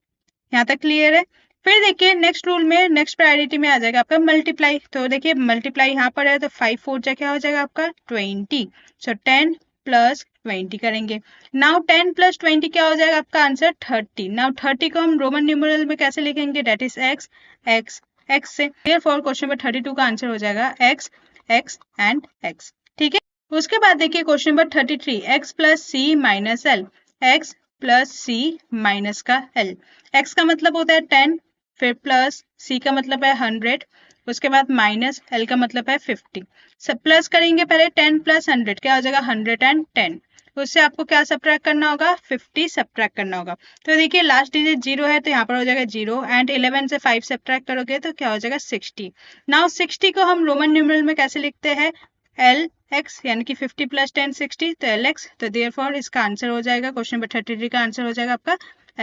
यहाँ तक क्लियर है। फिर देखिए नेक्स्ट रूल में, नेक्स्ट प्रायोरिटी में आ जाएगा आपका मल्टीप्लाई। तो देखिए मल्टीप्लाई यहाँ पर है, तो 5 4 जा क्या हो जाएगा आपका 20। सो 10 प्लस 20 करेंगे। नाउ 10 प्लस 20 क्या हो जाएगा आपका आंसर 30। नाउ 30 को हम रोमन न्यूमरल में कैसे लिखेंगे, that is x x x से। देयरफॉर क्वेश्चन नंबर 32 का आंसर हो जाएगा x x एंड x, ठीक है। उसके बाद देखिए question number 33, x plus c minus l। x plus c minus का l। x का मतलब होता है 10, फिर प्लस c का मतलब है 100, उसके बाद माइनस l का मतलब है 50। सब प्लस करेंगे, पहले 10 प्लस 100 क्या हो जाएगा 110। उससे आपको क्या सब्ट्रैक्ट करना होगा, 50 सब्ट्रैक्ट करना होगा। तो देखिए लास्ट डिजिट 0 है, तो यहाँ पर हो जाएगा 0 एंड 11 से 5 सब्ट्रैक्ट करोगे तो क्या हो जाएगा 60। नाउ 60 को हम रोमन न्यूमरल में कैसे लिखते हैं, LX, यानी कि 50 प्लस 10 60, तो LX। तो देयरफॉर इसका आंसर हो जाएगा, क्वेश्चन नंबर 33 का आंसर हो जाएगा आपका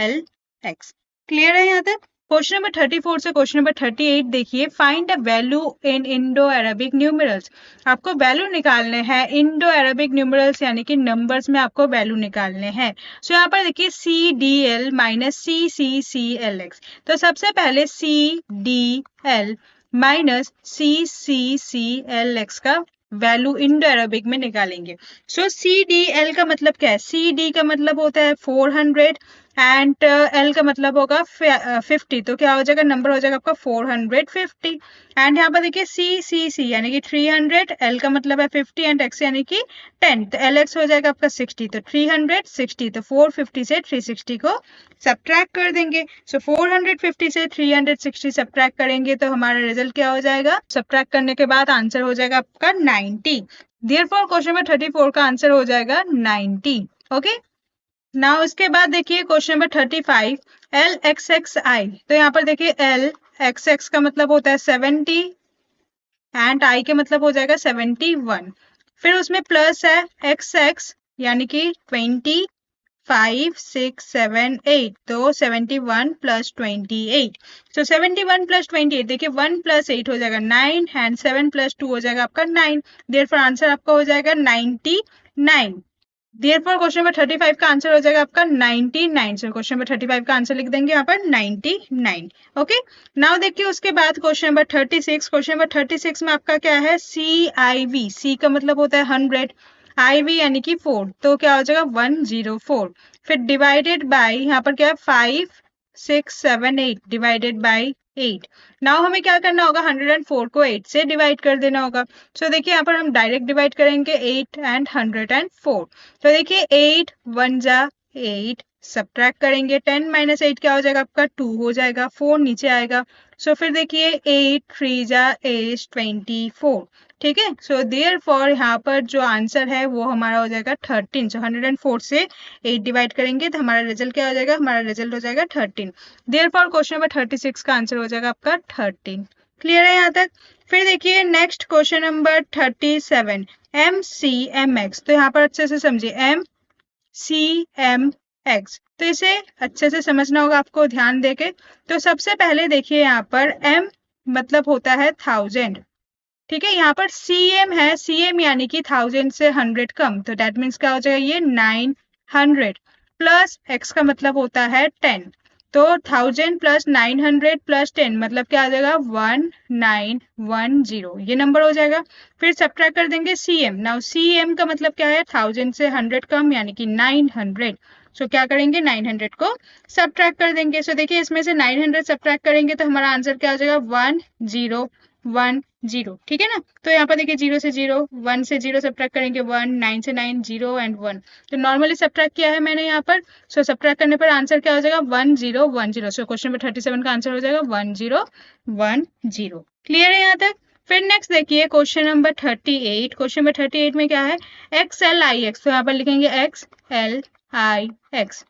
LX। क्लियर है यहाँ तक। क्वेश्चन नंबर 34 से क्वेश्चन नंबर 38 देखिए, find a value in Indo Arabic numerals. आपको वैल्यू निकालने हैं इंडो अरबिक न्यूमरल्स, यानी कि नंबर्स में आपको वैल्यू निकालने हैं। सो यहाँ पर देखिए CDL माइनस CCCLX। तो सबसे पहले CDL माइनस CCCLX का वैल्यू इंडो अरबिक में निकालेंगे। सो CDL का मतलब क्या है, CD का मतलब होता है 400 एंड L का मतलब होगा 50। तो क्या हो जाएगा, नंबर हो जाएगा आपका 450। एंड यहाँ पर देखिए CCC यानी कि 300, L का मतलब है 50 एंड X यानी कि 10, तो LX हो जाएगा आपका 60। तो 360, तो 450 से 360 को सब्ट्रैक्ट कर देंगे। सो 450 से 360 सब्ट्रैक्ट करेंगे तो हमारा रिजल्ट क्या हो जाएगा, सब्ट्रैक्ट करने के बाद आंसर हो जाएगा आपका 90। देयरफॉर क्वेश्चन नंबर 34 का आंसर हो जाएगा 90। ओके। नाउ उसके बाद देखिए क्वेश्चन नंबर 35, LXXI। तो यहाँ पर देखिए LXX का मतलब होता है 70 एंड I के मतलब हो जाएगा 71। फिर उसमें प्लस है XX यानी कि 20 5 6 7 8, तो 71 प्लस 28। तो 71 प्लस 28 देखिए 1 प्लस 8 हो जाएगा 9 एंड 7 प्लस 2 हो जाएगा आपका 9। देयरफॉर आंसर आपका हो जाएगा 99। देयरफॉर क्वेश्चन नंबर 35 का आंसर हो जाएगा आपका 99। सो क्वेश्चन नंबर 35 का आंसर लिख देंगे यहाँ पर 99। ओके, नाउ देखिए उसके बाद क्वेश्चन नंबर 36। क्वेश्चन नंबर 36 में आपका क्या है, CIV, सी का मतलब होता है 100, IV यानी कि 4, तो क्या हो जाएगा 104। फिर डिवाइडेड बाय यहाँ पर क्या है 5 6 7 8 डिवाइडेड बाय 8। नाउ हमें क्या करना होगा, 104 को 8 से डिवाइड कर देना होगा। सो देखिए यहाँ पर हम डायरेक्ट डिवाइड करेंगे 8 एंड 104। तो देखिए 8 1 जा 8, सब्ट्रैक्ट करेंगे 10 माइनस 8 क्या हो जाएगा आपका 2 हो जाएगा, 4 नीचे आएगा। सो फिर देखिए 8 3 जा 8 24। ठीक है, सो देयर फॉर यहाँ पर जो आंसर है वो हमारा हो जाएगा 13। सो 104 से 8 डिवाइड करेंगे तो हमारा रिजल्ट क्या हो जाएगा, हमारा रिजल्ट हो जाएगा 13। देयर फॉर क्वेश्चन नंबर 36 का आंसर हो जाएगा आपका 13। क्लियर है यहाँ तक। फिर देखिए नेक्स्ट क्वेश्चन नंबर 37, MCMX। तो यहाँ पर अच्छे से समझिए MCMX, तो इसे अच्छे से समझना होगा आपको ध्यान देके। तो सबसे पहले देखिए यहाँ पर M मतलब होता है 1000, ठीक है। यहाँ पर CM है, CM यानी कि 1000 से 100 कम, तो डेट मीन्स क्या हो जाएगा ये 900 प्लस X का मतलब होता है 10, तो 1000 प्लस 900 प्लस 10 मतलब क्या आ जाएगा 1910, ये नंबर हो जाएगा। फिर सब्ट्रैक्ट कर देंगे CM। नाउ CM का मतलब क्या है 1000 से 100 कम यानी कि 900। सो क्या करेंगे 900 को सब्ट्रैक्ट कर देंगे। सो देखिए इसमें से 900 सब्ट्रैक्ट करेंगे तो हमारा आंसर क्या हो जाएगा 1010। ठीक है ना, तो यहाँ पर देखिए 0 से 0, 1 से 0 सब्ट्रैक्ट करेंगे 1, 9 से 9 0 एंड 1। तो नॉर्मली सब्ट्रैक्ट किया है मैंने यहाँ पर। सो सब्ट्रैक्ट करने पर आंसर क्या हो जाएगा 1010। सो क्वेश्चन नंबर 37 का आंसर हो जाएगा 1010। क्लियर है यहाँ तक। फिर नेक्स्ट देखिए क्वेश्चन नंबर 38। क्वेश्चन नंबर 38 में क्या है, XLIX, तो यहाँ पर लिखेंगे XLIX।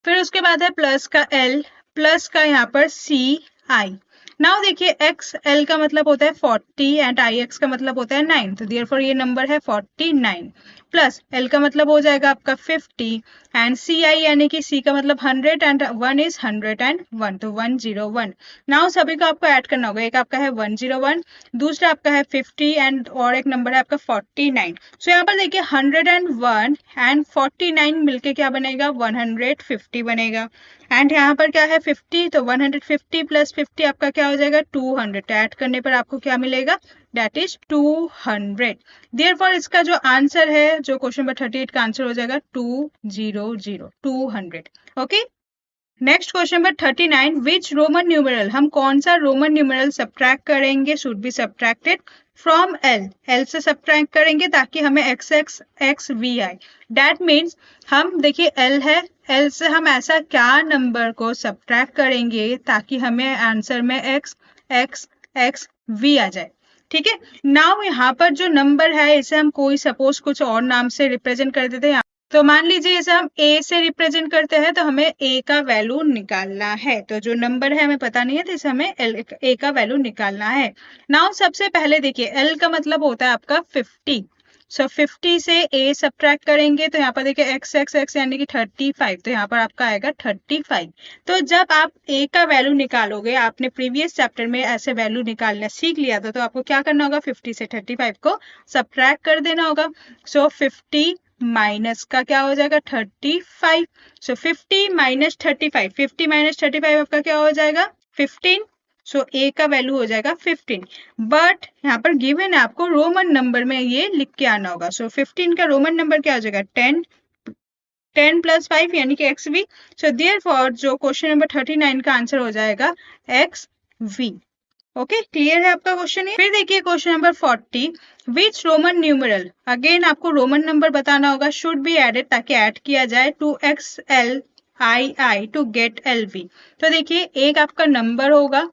फिर उसके बाद है प्लस का L, प्लस का यहाँ पर CI। नाउ देखिए XL का मतलब होता है 40 एंड IX का मतलब होता है 9, तो देयरफॉर ये नंबर है 49। प्लस L का मतलब हो जाएगा आपका 50 एंड CI यानी कि C का मतलब 100 एंड 1 इज 101, तो 101। नाउ सभी को आपको ऐड करना होगा, एक आपका है 101, दूसरा आपका है 50 एंड और एक नंबर है आपका 49। सो यहाँ पर देखिए 101 एंड 49 मिलके क्या बनेगा 150 बनेगा। एंड यहाँ पर क्या है 50, तो 150 प्लस 50 आपका क्या हो जाएगा 200, ऐड करने पर आपको क्या मिलेगा दैट इज 200। देयरफॉर इसका जो आंसर है, जो क्वेश्चन नंबर 38 का आंसर हो जाएगा 200। ओके, नेक्स्ट क्वेश्चन नंबर 39, विच रोमन न्यूमेरल, हम कौन सा रोमन न्यूमेरल सब्ट्रैक्ट करेंगे, should be subtracted from L, L से सब्ट्रैक्ट करेंगे ताकि हमें XXXV आए। दैट मीन्स हम देखिए L है, L से हम ऐसा क्या नंबर को सब्ट्रैक्ट करेंगे ताकि हमें आंसर में XXXV आ जाए। ठीक है, नाउ यहाँ पर जो नंबर है इसे हम कोई सपोज कुछ और नाम से रिप्रेजेंट कर देते हैं। तो मान लीजिए इसे हम A से रिप्रेजेंट करते हैं, तो हमें A का वैल्यू निकालना है। तो जो नंबर है हमें पता नहीं है, तो इसे हमें A का वैल्यू निकालना है। नाउ सबसे पहले देखिए L का मतलब होता है आपका 50। सो 50 से A सब्ट्रैक्ट करेंगे तो यहाँ पर देखिए XXX यानी कि 35, तो यहाँ पर आपका आएगा 35। तो जब आप A का वैल्यू निकालोगे, आपने प्रीवियस चैप्टर में ऐसे वैल्यू निकालना सीख लिया था, तो आपको क्या करना होगा 50 से 35 को सब्ट्रैक्ट कर देना होगा। सो 50 माइनस का क्या हो जाएगा 35। सो 50 माइनस 35, 50 माइनस 35 आपका क्या हो जाएगा 15। सो A का वैल्यू हो जाएगा 15। बट यहाँ पर गिवन है आपको रोमन नंबर में ये लिख के आना होगा। सो 15 का रोमन नंबर क्या हो जाएगा 10, 10 प्लस 5 यानी कि XV। सो देयरफॉर जो क्वेश्चन नंबर 39 का आंसर हो जाएगा XV। ओके, क्लियर है आपका क्वेश्चन। फिर देखिए question number 40, which Roman numeral, again आपको रोमन नंबर बताना होगा, शुड बी एडेड ताकि ऐड किया जाए to XLII to get LV। तो देखिए एक आपका नंबर होगा,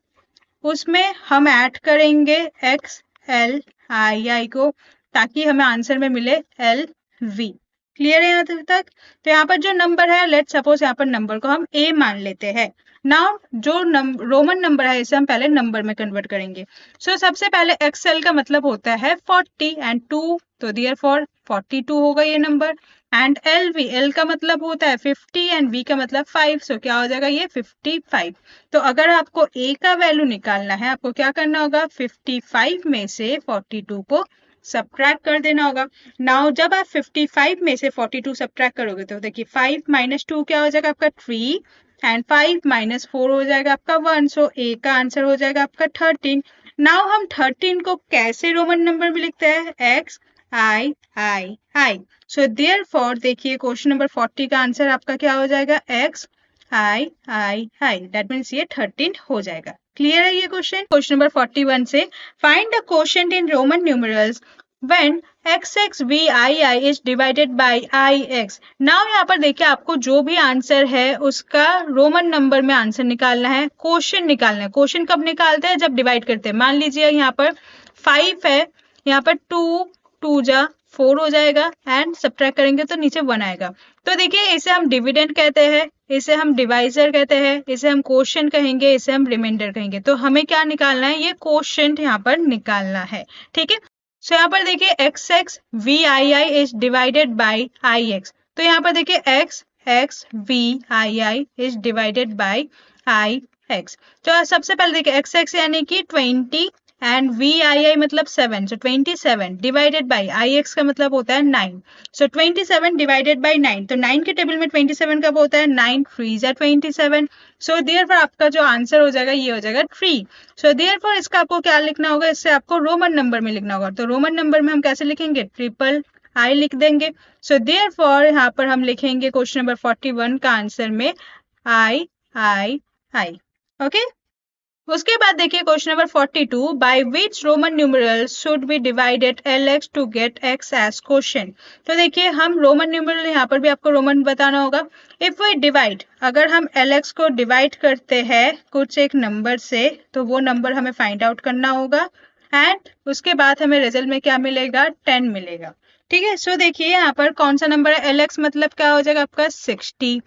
उसमें हम ऐड करेंगे XLII को ताकि हमें आंसर में मिले LV। क्लियर है यहाँ तक। तो यहाँ पर जो नंबर है, लेट सपोज यहाँ पर नंबर को हम A मान लेते हैं। नाउ जो रोमन नंबर है इसे हम पहले नंबर में कन्वर्ट करेंगे। सो सबसे पहले XL का मतलब होता है 40 एंड 2, तो देयरफॉर 42 होगा ये नंबर। एंड LV, L का मतलब होता है 50 एंड V का मतलब 5, सो क्या हो जाएगा ये 55। तो अगर आपको A का वैल्यू निकालना है, आपको क्या करना होगा 55 में से 42 को सब्ट्रैक्ट कर देना होगा। नाउ जब आप 55 में से 42 सब्ट्रैक्ट करोगे तो देखिए 5 माइनस 2 क्या हो जाएगा आपका 3 एंड 5 माइनस 4 हो जाएगा आपका 1। सो ए का आंसर हो जाएगा आपका 13। नाउ हम 13 को कैसे रोमन नंबर में लिखते हैं? एक्स आई आई आई। सो देयरफॉर देखिए क्वेश्चन नंबर 40 का आंसर आपका क्या हो जाएगा? X I I I. That means ये 13 हो जाएगा। क्लियर है ये क्वेश्चन? क्वेश्चन नंबर 41 से find the quotient in Roman numerals when XXVII is divided by IX। Now यहाँ पर देखिए आपको जो भी आंसर है उसका रोमन नंबर में आंसर निकालना है, क्वोशिएंट निकालना है। क्वोशिएंट कब निकालते हैं? जब डिवाइड करते हैं। मान लीजिए यहाँ पर 5 है, यहाँ पर 2 जा 4 हो जाएगा एंड सब्ट्रैक्ट करेंगे तो नीचे 1 आएगा। तो देखिए इसे हम डिविडेंड कहते हैं, इसे हम डिवाइजर कहते हैं, इसे हम क्वोशिएंट कहेंगे, इसे हम रिमाइंडर कहेंगे। तो हमें क्या निकालना है? ये क्वोशिएंट यहाँ पर निकालना है। ठीक है, सो यहाँ पर देखिए XXVII is divided by IX। तो यहाँ पर देखिए XXVII is divided by IX। तो सबसे पहले देखिए XX यानी कि 20 एंड VII मतलब 7, सो 27 डिवाइडेड बाई IX का मतलब होता है 9। सो 27 डिवाइडेड बाई 9, तो 9 के टेबल में 27 कब होता है? 9 3 जा 27। सो देयरफॉर आपका जो आंसर हो जाएगा ये हो जाएगा 3। सो देयरफॉर इसका आपको क्या लिखना होगा? इससे आपको रोमन नंबर में लिखना होगा। तो रोमन नंबर में हम कैसे लिखेंगे? ट्रिपल आई लिख देंगे। सो देयरफॉर यहाँ पर हम लिखेंगे क्वेश्चन नंबर 41 का आंसर में आई आई आई। ओके, उसके बाद देखिए question number 42, by which Roman numeral should be divided LX to get X as quotient. तो देखिए हम रोमन न्यूमरल, यहाँ पर भी आपको रोमन बताना होगा। इफ वी डिवाइड, अगर हम LX को डिवाइड करते हैं कुछ एक नंबर से तो वो नंबर हमें फाइंड आउट करना होगा एंड उसके बाद हमें रिजल्ट में क्या मिलेगा? 10 मिलेगा। ठीक है, सो देखिए यहाँ पर कौन सा नंबर है? LX मतलब क्या हो जाएगा आपका? 60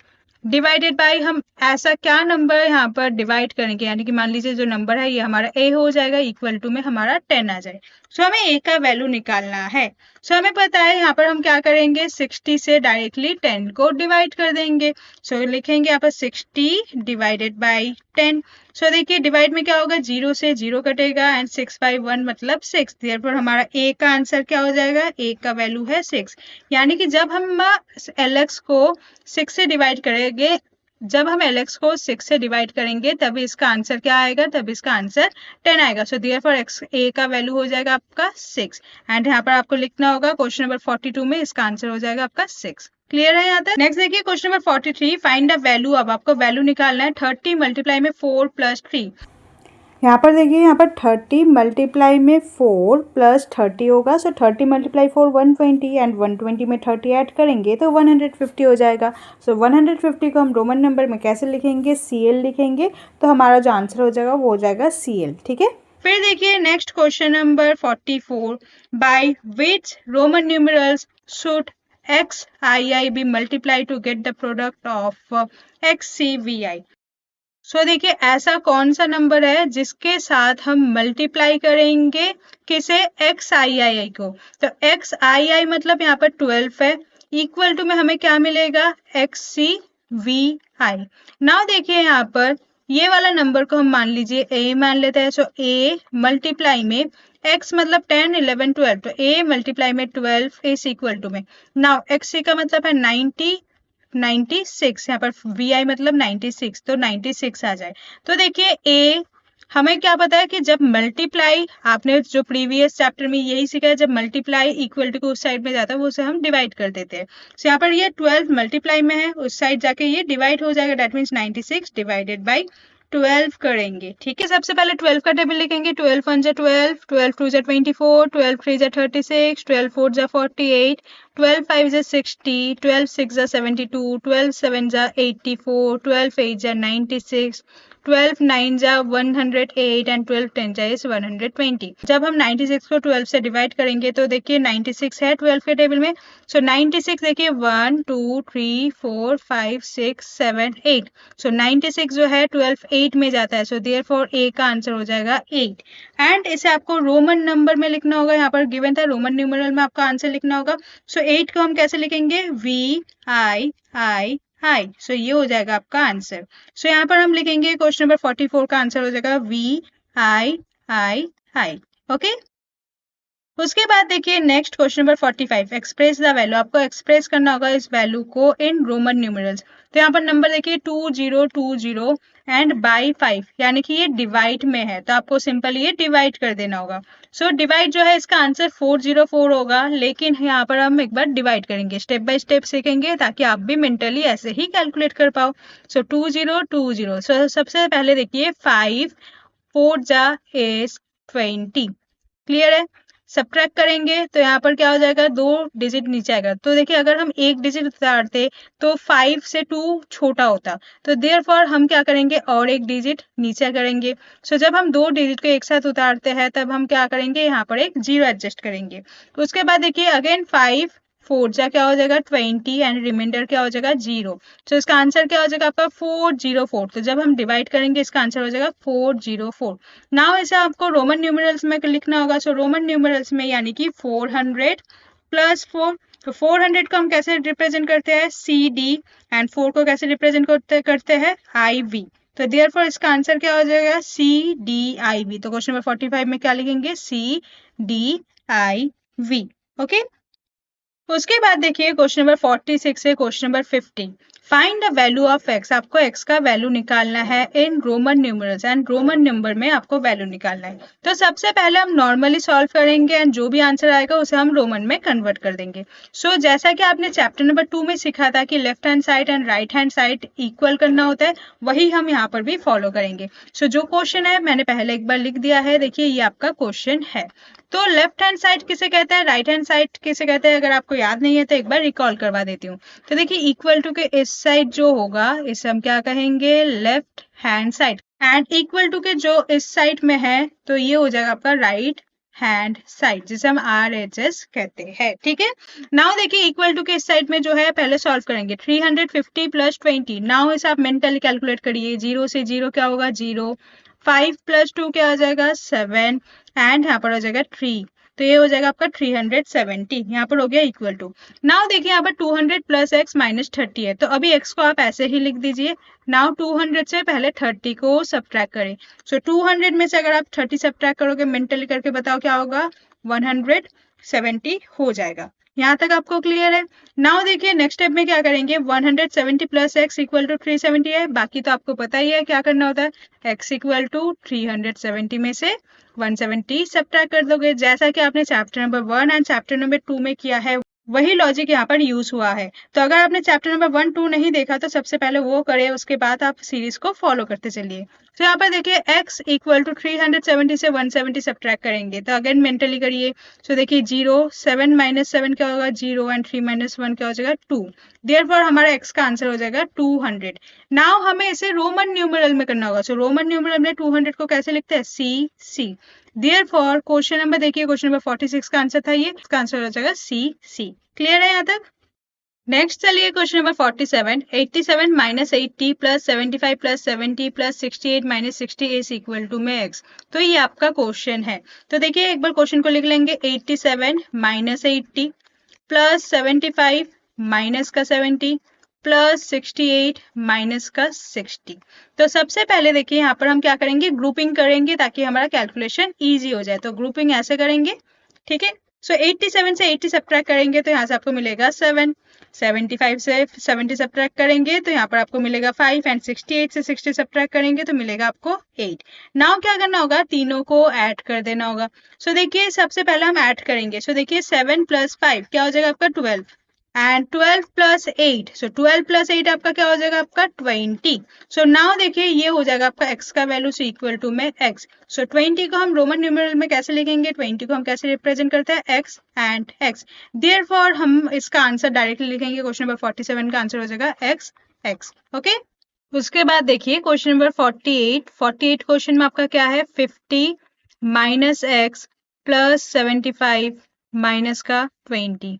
डिवाइडेड बाय, हम ऐसा क्या नंबर यहाँ पर डिवाइड करेंगे, यानी कि मान लीजिए जो नंबर है ये हमारा a हो जाएगा, इक्वल टू में हमारा 10 आ जाए। सो हमें a का वैल्यू निकालना है। सो हमें पता है यहाँ पर हम क्या करेंगे? 60 से डायरेक्टली 10 को डिवाइड कर देंगे। सो लिखेंगे यहाँ पर 60 डिवाइडेड बाई 10। सो देखिए डिवाइड में क्या होगा? 0 से 0 कटेगा एंड 6 बाई 1 मतलब 6। देयरफॉर हमारा a का आंसर क्या हो जाएगा? a का वैल्यू है 6। यानी कि जब हम LX को 6 से डिवाइड करेंगे, जब हम LX को 6 से डिवाइड करेंगे तभी इसका आंसर क्या आएगा? तभी इसका आंसर 10 आएगा। सो देयरफॉर a का वैल्यू हो जाएगा आपका 6 एंड यहाँ पर आपको लिखना होगा क्वेश्चन नंबर 42 में इसका आंसर हो जाएगा आपका 6। क्लियर है यहाँ तक? नेक्स्ट देखिए question number 43, find the value. अब आपको वैल्यू निकालना है 30 मल्टीप्लाई में 4 प्लस 3। यहाँ पर देखिए, यहाँ पर 30 मल्टीप्लाई में 4 प्लस 30 होगा। सो 30 मल्टीप्लाई 4 120 एंड 120 में 30 ऐड करेंगे तो 150 हो जाएगा। सो 150 को हम रोमन नंबर में कैसे लिखेंगे? CL लिखेंगे। तो हमारा जो आंसर हो जाएगा वो हो जाएगा CL। ठीक है, फिर देखिए next question number 44, bye which Roman numerals should XII be multiplied to get the product of XCVI। सो देखिए ऐसा कौन सा नंबर है जिसके साथ हम मल्टीप्लाई करेंगे किसे? XII को। तो XII मतलब यहाँ पर 12 है, इक्वल टू में हमें क्या मिलेगा? XCVI। नाउ देखिए यहाँ पर ये वाला नंबर को हम मान लीजिए a मान लेते हैं। सो a मल्टीप्लाई में x मतलब 10 11 12, तो a मल्टीप्लाई में 12 इज इक्वल टू में, नाउ XC का मतलब है 96, यहाँ पर VI मतलब 96, तो 96 आ जाए। तो देखिए a, हमें क्या पता है कि जब मल्टीप्लाई, आपने जो प्रीवियस चैप्टर में यही सीखा है, जब मल्टीप्लाई इक्वल टू उस साइड में जाता है वो उसे हम डिवाइड कर देते हैं। तो यहाँ पर ये 12 मल्टीप्लाई में है, उस साइड जाके ये डिवाइड हो जाएगा। दैट मीन्स 96 डिवाइडेड बाई 12 करेंगे। ठीक है, सबसे पहले 12 का टेबल लिखेंगे। 12 1 जा 12, 12 2 जा 24, 12 3 जा 36, 12 4 जा 48, 12 5 जा 60, 12 6 जा 72, 12 7 जा 84, 12 8 जा 96, 12 9 जा 108 एंड 12 10 जा इज 120। जब हम 96 को 12 से डिवाइड करेंगे तो देखिए 96 है 12 के टेबल में। सो 96 देखिए 1 2 3 4 5 6 7 8। सो 96 जो है 12 8 में जाता है। सो देयरफॉर a का आंसर हो जाएगा 8 एंड इसे आपको रोमन नंबर में लिखना होगा। यहाँ पर गिवन था रोमन न्यूमरल में आपका आंसर लिखना होगा। सो 8 को हम कैसे लिखेंगे? VII। सो ये हो जाएगा आपका आंसर। सो यहाँ पर हम लिखेंगे क्वेश्चन नंबर 44 का आंसर हो जाएगा VII। ओके, उसके बाद देखिए next question number 45, express the value. आपको एक्सप्रेस करना होगा इस वैल्यू को इन रोमन न्यूमरल्स। तो यहाँ पर नंबर देखिए 2020 एंड बाई 5, यानी कि ये डिवाइड में है, तो आपको सिंपल ये डिवाइड कर देना होगा। सो डिवाइड जो है इसका आंसर 404 होगा, लेकिन यहाँ पर हम एक बार डिवाइड करेंगे, स्टेप बाय स्टेप सीखेंगे ताकि आप भी मेंटली ऐसे ही कैलकुलेट कर पाओ। सो 2020, सो सबसे पहले देखिए 5 4 जा इज 20, क्लियर है। सब्ट्रैक्ट करेंगे तो यहाँ पर क्या हो जाएगा, 2 डिजिट नीचे आएगा। तो देखिए अगर हम एक डिजिट उतारते तो 5 से 2 छोटा होता, तो देयरफॉर हम क्या करेंगे और एक डिजिट नीचे करेंगे। सो जब हम 2 डिजिट को एक साथ उतारते हैं तब हम क्या करेंगे, यहाँ पर एक 0 एडजस्ट करेंगे। उसके बाद देखिए अगेन 5 4 जा क्या हो जाएगा 20 एंड रिमाइंडर क्या हो जाएगा 0। तो इसका आंसर क्या हो जाएगा आपका 404। तो जब हम डिवाइड करेंगे इसका आंसर हो जाएगा 404। नाउ इसे आपको रोमन न्यूमरल्स में लिखना होगा। सो रोमन न्यूमरल्स में यानी कि 400 प्लस 4। तो 400 को हम कैसे रिप्रेजेंट करते हैं, सी डी, एंड 4 को कैसे रिप्रेजेंट करते हैं आई वी। तो देयरफॉर इसका आंसर क्या हो जाएगा सी डी आई वी। तो क्वेश्चन नंबर 45 में क्या लिखेंगे, C D I V. Okay, उसके बाद देखिए क्वेश्चन नंबर 46 से question number 50, find the value of X. आपको एक्स का वैल्यू निकालना है in Roman numerals and Roman number में आपको वैल्यू निकालना है। तो सबसे पहले हम नॉर्मली सॉल्व करेंगे एंड जो भी आंसर आएगा उसे हम रोमन में कन्वर्ट कर देंगे। सो जैसा कि आपने चैप्टर नंबर 2 में सीखा था कि left hand side and right hand side equal करना होता है, वही हम यहाँ पर भी फॉलो करेंगे। सो जो क्वेश्चन है मैंने पहले एक बार लिख दिया है, देखिए ये आपका क्वेश्चन है। तो लेफ्ट हैंड साइड किसे कहते हैं, राइट हैंड साइड किसे कहते हैं, अगर आपको याद नहीं है तो एक बार रिकॉल करवा देती हूँ। तो देखिए इक्वल टू के इस साइड जो होगा इसे हम क्या कहेंगे, left hand side, and equal to के जो इस साइड में है तो ये हो जाएगा आपका राइट हैंड साइड, जिसे हम RHS कहते हैं। ठीक है, नाउ देखिए इक्वल टू के इस साइड में जो है पहले सॉल्व करेंगे, 350 प्लस 20। नाउ इसे आप मेंटली कैलकुलेट करिए, 0 से 0 क्या होगा 0, 5 प्लस 2 क्या हो जाएगा 7, एंड यहाँ पर हो जाएगा 3, तो ये हो जाएगा आपका 370, यहाँ पर हो गया इक्वल टू। नाउ देखिए यहाँ पर 200 प्लस एक्स माइनस 30 है, तो अभी एक्स को आप ऐसे ही लिख दीजिए। नाउ 200 से पहले 30 को सब्ट्रैक्ट करें। सो 200 में से अगर आप 30 सब्ट्रैक्ट करोगे, मेंटली करके बताओ क्या होगा, 170 हो जाएगा। यहाँ तक आपको क्लियर है। नाउ देखिए नेक्स्ट स्टेप में क्या करेंगे, 170 प्लस एक्स इक्वल टू 370 है, बाकी तो आपको पता ही है क्या करना होता है, एक्स इक्वल टू 370 में से 170 सब्ट्रैक्ट कर दोगे, जैसा कि आपने chapter number 1 and chapter number 2 में किया है, वही लॉजिक यहाँ पर यूज हुआ है। तो अगर आपने चैप्टर नंबर 1 2 नहीं देखा तो सबसे पहले वो करें, उसके बाद आप सीरीज को फॉलो करते चलिए। तो यहाँ पर देखिए x इक्वल टू 370 से 170 सब्ट्रैक्ट करेंगे, तो अगेन मेंटली करिए। सो देखिए 0 7 माइनस 7 क्या होगा 0, एंड 3 माइनस 1 क्या हो जाएगा 2, देयरफॉर हमारा x का आंसर हो जाएगा 200। नाउ हमें इसे रोमन न्यूमरल में करना होगा। सो रोमन न्यूमरल में 200 को कैसे लिखते हैं, C। देयरफॉर क्वेश्चन नंबर देखिए, क्वेश्चन नंबर 46 का आंसर था ये, इसका आंसर हो जाएगा C। क्लियर है यहाँ तक। नेक्स्ट चलिए question number 47, 87 minus 80 plus 75 plus 70 plus 68 minus 60 is equal to में x। तो ये आपका क्वेश्चन है। तो देखिए एक बार क्वेश्चन को लिख लेंगे, 87 माइनस 80 प्लस 75 माइनस का 70 प्लस 68 माइनस का 60। तो सबसे पहले देखिए यहाँ पर हम क्या करेंगे, ग्रुपिंग करेंगे ताकि हमारा कैलकुलेशन इजी हो जाए। तो ग्रुपिंग ऐसे करेंगे, ठीक है। सो 87 से 80 सब्ट्रैक्ट करेंगे तो यहाँ से आपको मिलेगा 7, 75 से 70 सब्ट्रैक्ट करेंगे तो यहाँ पर आपको मिलेगा 5, एंड 68 से 60 सब्ट्रैक्ट करेंगे तो मिलेगा आपको 8। नाउ क्या करना होगा, तीनों को ऐड कर देना होगा। सो देखिए सबसे पहले हम ऐड करेंगे। सो देखिए 7 प्लस 5 क्या हो जाएगा आपका 12, एंड 12 प्लस 8, सो 12 प्लस 8 आपका क्या हो जाएगा आपका 20। सो नाउ देखिए ये हो जाएगा आपका x का वैल्यू से इक्वल टू में x। सो 20 को हम रोमन न्यूमरल में कैसे लिखेंगे, 20 को हम कैसे रिप्रेजेंट करते हैं, x एंड x। देयरफॉर हम इसका आंसर डायरेक्टली लिखेंगे, क्वेश्चन नंबर 47 का आंसर हो जाएगा x। ओके, उसके बाद देखिए क्वेश्चन नंबर 48 क्वेश्चन में आपका क्या है, 50 माइनस एक्स प्लस 75 माइनस का 20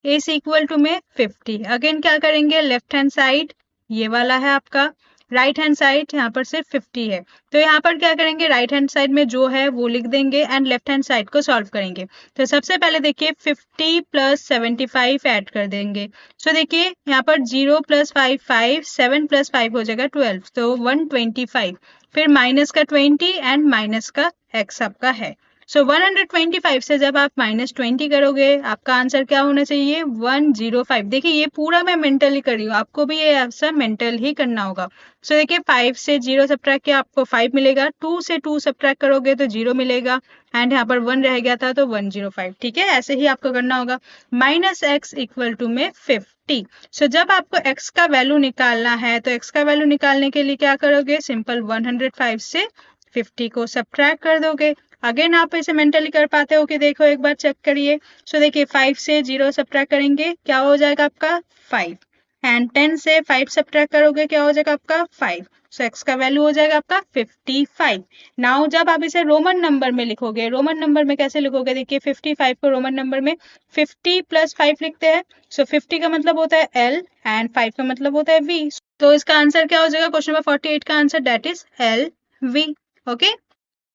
इज इक्वल टू में 50। अगेन क्या करेंगे, लेफ्ट हैंड साइड ये वाला है आपका, राइट हैंड साइड यहाँ पर सिर्फ 50 है, तो यहाँ पर क्या करेंगे, राइट हैंड साइड में जो है वो लिख देंगे एंड लेफ्ट हैंड साइड को सॉल्व करेंगे। तो सबसे पहले देखिए 50 प्लस 75 ऐड कर देंगे। सो देखिए यहाँ पर 0 प्लस 5 5, 7 प्लस 5 हो जाएगा 12, तो 125, फिर माइनस का 20 एंड माइनस का x आपका है। सो 125 से जब आप -20 करोगे आपका आंसर क्या होना चाहिए 105। देखिए ये पूरा मैं मेंटली कर रही हूँ, आपको भी ये आंसर मेंटल ही करना होगा। सो देखिए 5 से 0 सब्ट्रैक्ट किया आपको 5 मिलेगा, 2 से 2 सब्ट्रैक्ट करोगे तो 0 मिलेगा एंड यहाँ पर 1 रह गया था तो 105। ठीक है, ऐसे ही आपको करना होगा। -x इक्वल टू में 50। सो जब आपको x का वैल्यू निकालना है तो x का वैल्यू निकालने के लिए क्या करोगे, सिंपल 105 से 50 को सब्ट्रैक्ट कर दोगे। अगेन आप इसे मेंटली कर पाते हो कि देखो एक बार चेक करिए। सो देखिए 5 से 0 सब्ट्रैक्ट करेंगे क्या हो जाएगा आपका 5 एंड 10 से 5 सब्ट्रैक्ट करोगे क्या हो जाएगा आपका 5। सो x का वैल्यू हो जाएगा आपका 55। नाउ जब आप इसे रोमन नंबर में लिखोगे, रोमन नंबर में कैसे लिखोगे, देखिए 55 को रोमन नंबर में 50 + 5 लिखते हैं। सो 50 का मतलब होता है L एंड 5 का मतलब होता है V। तो इसका आंसर क्या हो जाएगा, क्वेश्चन नंबर 48 का answer that is LV। Okay,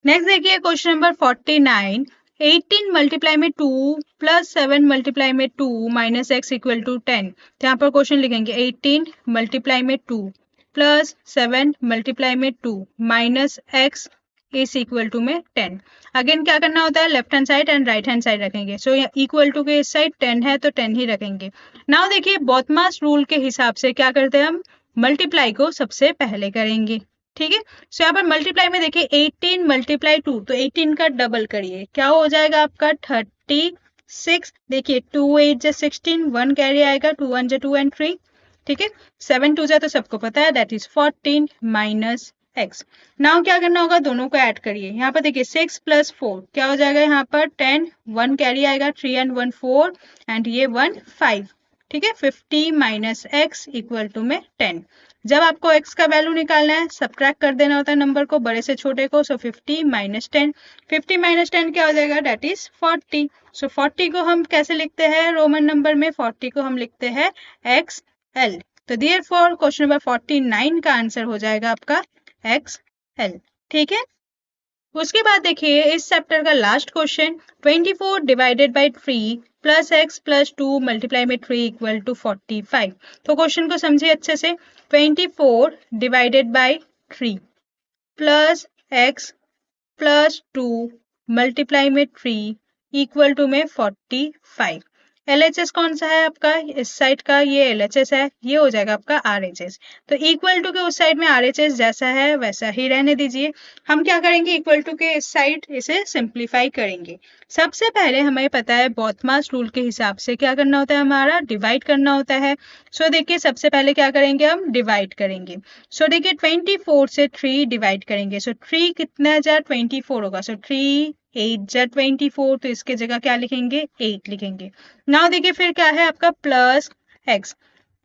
next देखिए क्वेश्चन नंबर 49। 18 मल्टीप्लाई में 2 + 7 मल्टीप्लाई में 2 माइनस x इक्वल टू 10। तो यहाँ पर क्वेश्चन लिखेंगे 18 मल्टीप्लाई में 2 + 7 मल्टीप्लाई में 2 minus x is equal to में 10। अगेन क्या करना होता है, left hand side and right hand side रखेंगे। सो इक्वल टू के इस साइड 10 है तो 10 ही रखेंगे। नाउ देखिए बोथमास रूल के हिसाब से क्या करते हैं हम, मल्टीप्लाई को सबसे पहले करेंगे। ठीक है, सो यहाँ पर मल्टीप्लाई में देखिए 18 मल्टीप्लाई 2 तो 18 का डबल करिए क्या हो जाएगा आपका 36। देखिए 2 8 = 16, 1 कैरी आएगा, 2 1 = 2 एंड 3। ठीक है, 7 2 = तो सबको पता है that is 14 minus x। Now क्या करना होगा, दोनों को ऐड करिए। यहाँ पर देखिए 6 + 4 क्या हो जाएगा, यहाँ पर 10, 1 कैरी आएगा, 3 एंड 1 4 एंड ये 1 5। ठीक है, 50 माइनस x इक्वल टू में 10। जब आपको x का वैल्यू निकालना है सब्ट्रैक्ट कर देना होता है नंबर को बड़े से छोटे को। सो 50 माइनस 10, 50 माइनस 10 क्या हो जाएगा, दैट इज 40। सो 40 को हम कैसे लिखते हैं रोमन नंबर में, 40 को हम लिखते हैं XL। तो देयरफॉर क्वेश्चन नंबर 49 का आंसर हो जाएगा आपका XL। ठीक है, उसके बाद देखिए इस चैप्टर का last question 24 divided by 3 + x + 2 multiply में 3 इक्वल टू 45। तो क्वेश्चन को समझिए अच्छे से। 24 डिवाइडेड बाई 3 + x + 2 मल्टीप्लाई में 3 इक्वल टू में 45। LHS कौन सा है आपका, इस साइड का ये LHS है, ये हो जाएगा आपका RHS। तो इक्वल टू के उस साइड में RHS जैसा है वैसा ही रहने दीजिए। हम क्या करेंगे, इक्वल टू के इस साइड इसे सिंप्लीफाई करेंगे। सबसे पहले हमें पता है बोथमास रूल के हिसाब से क्या करना होता है, हमारा डिवाइड करना होता है। सो देखिए सबसे पहले क्या करेंगे, हम डिवाइड करेंगे। सो देखिए 24 से 3 डिवाइड करेंगे। सो 3 कितना जा 24 होगा। सो 3 8 जा 24 तो इसके जगह क्या लिखेंगे 8 लिखेंगे। नाउ देखिए फिर क्या है आपका प्लस x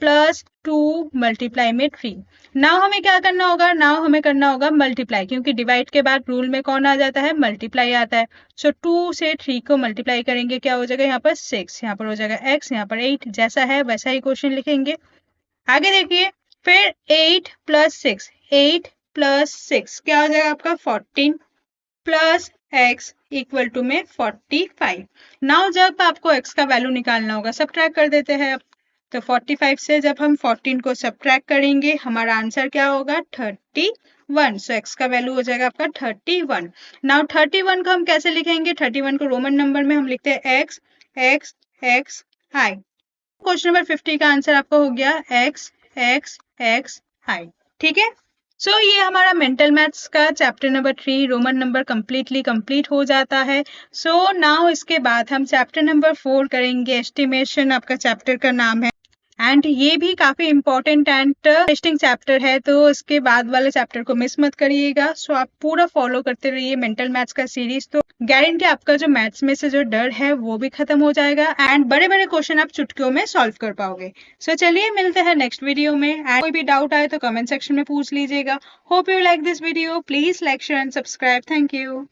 + 2 मल्टीप्लाई में 3। नाउ हमें क्या करना होगा, नाउ हमें करना होगा मल्टीप्लाई, क्योंकि डिवाइड के बाद रूल में कौन आ जाता है, मल्टीप्लाई आता है। सो 2 से 3 को मल्टीप्लाई करेंगे क्या हो जाएगा, यहाँ पर 6, यहाँ पर हो जाएगा x, यहाँ पर 8, जैसा है वैसा ही क्वेश्चन लिखेंगे। आगे देखिए फिर 8 + 6, 8 + 6 क्या हो जाएगा आपका 14 प्लस x इक्वल टू में 45। नाउ जब आपको x का वैल्यू निकालना होगा सब्ट्रैक्ट कर देते हैं। तो 45 से जब हम 14 को सब्ट्रैक्ट करेंगे हमारा आंसर क्या होगा 31। सो x का वैल्यू हो जाएगा आपका 31। नाउ 31 को हम कैसे लिखेंगे, 31 को रोमन नंबर में हम लिखते हैं x x x i। Question number 50 का आंसर आपका हो गया x x x i। ठीक है, सो ये हमारा मेंटल मैथ्स का chapter number 3 Roman number complete हो जाता है। सो नाउ इसके बाद हम चैप्टर नंबर 4 करेंगे, एस्टिमेशन आपका चैप्टर का नाम है एंड ये भी काफी इंपॉर्टेंट एंड इंटरेस्टिंग चैप्टर है। तो इसके बाद वाले चैप्टर को मिस मत करिएगा। सो आप पूरा फॉलो करते रहिए मेंटल मैथ्स का सीरीज, तो गारंटी आपका जो मैथ्स में से जो डर है वो भी खत्म हो जाएगा एंड बड़े बड़े क्वेश्चन आप चुटकियों में सॉल्व कर पाओगे। सो चलिए मिलते हैं नेक्स्ट वीडियो में एंड कोई भी डाउट आए तो कमेंट सेक्शन में पूछ लीजिएगा। Hope you like this video, please like share and subscribe. Thank you.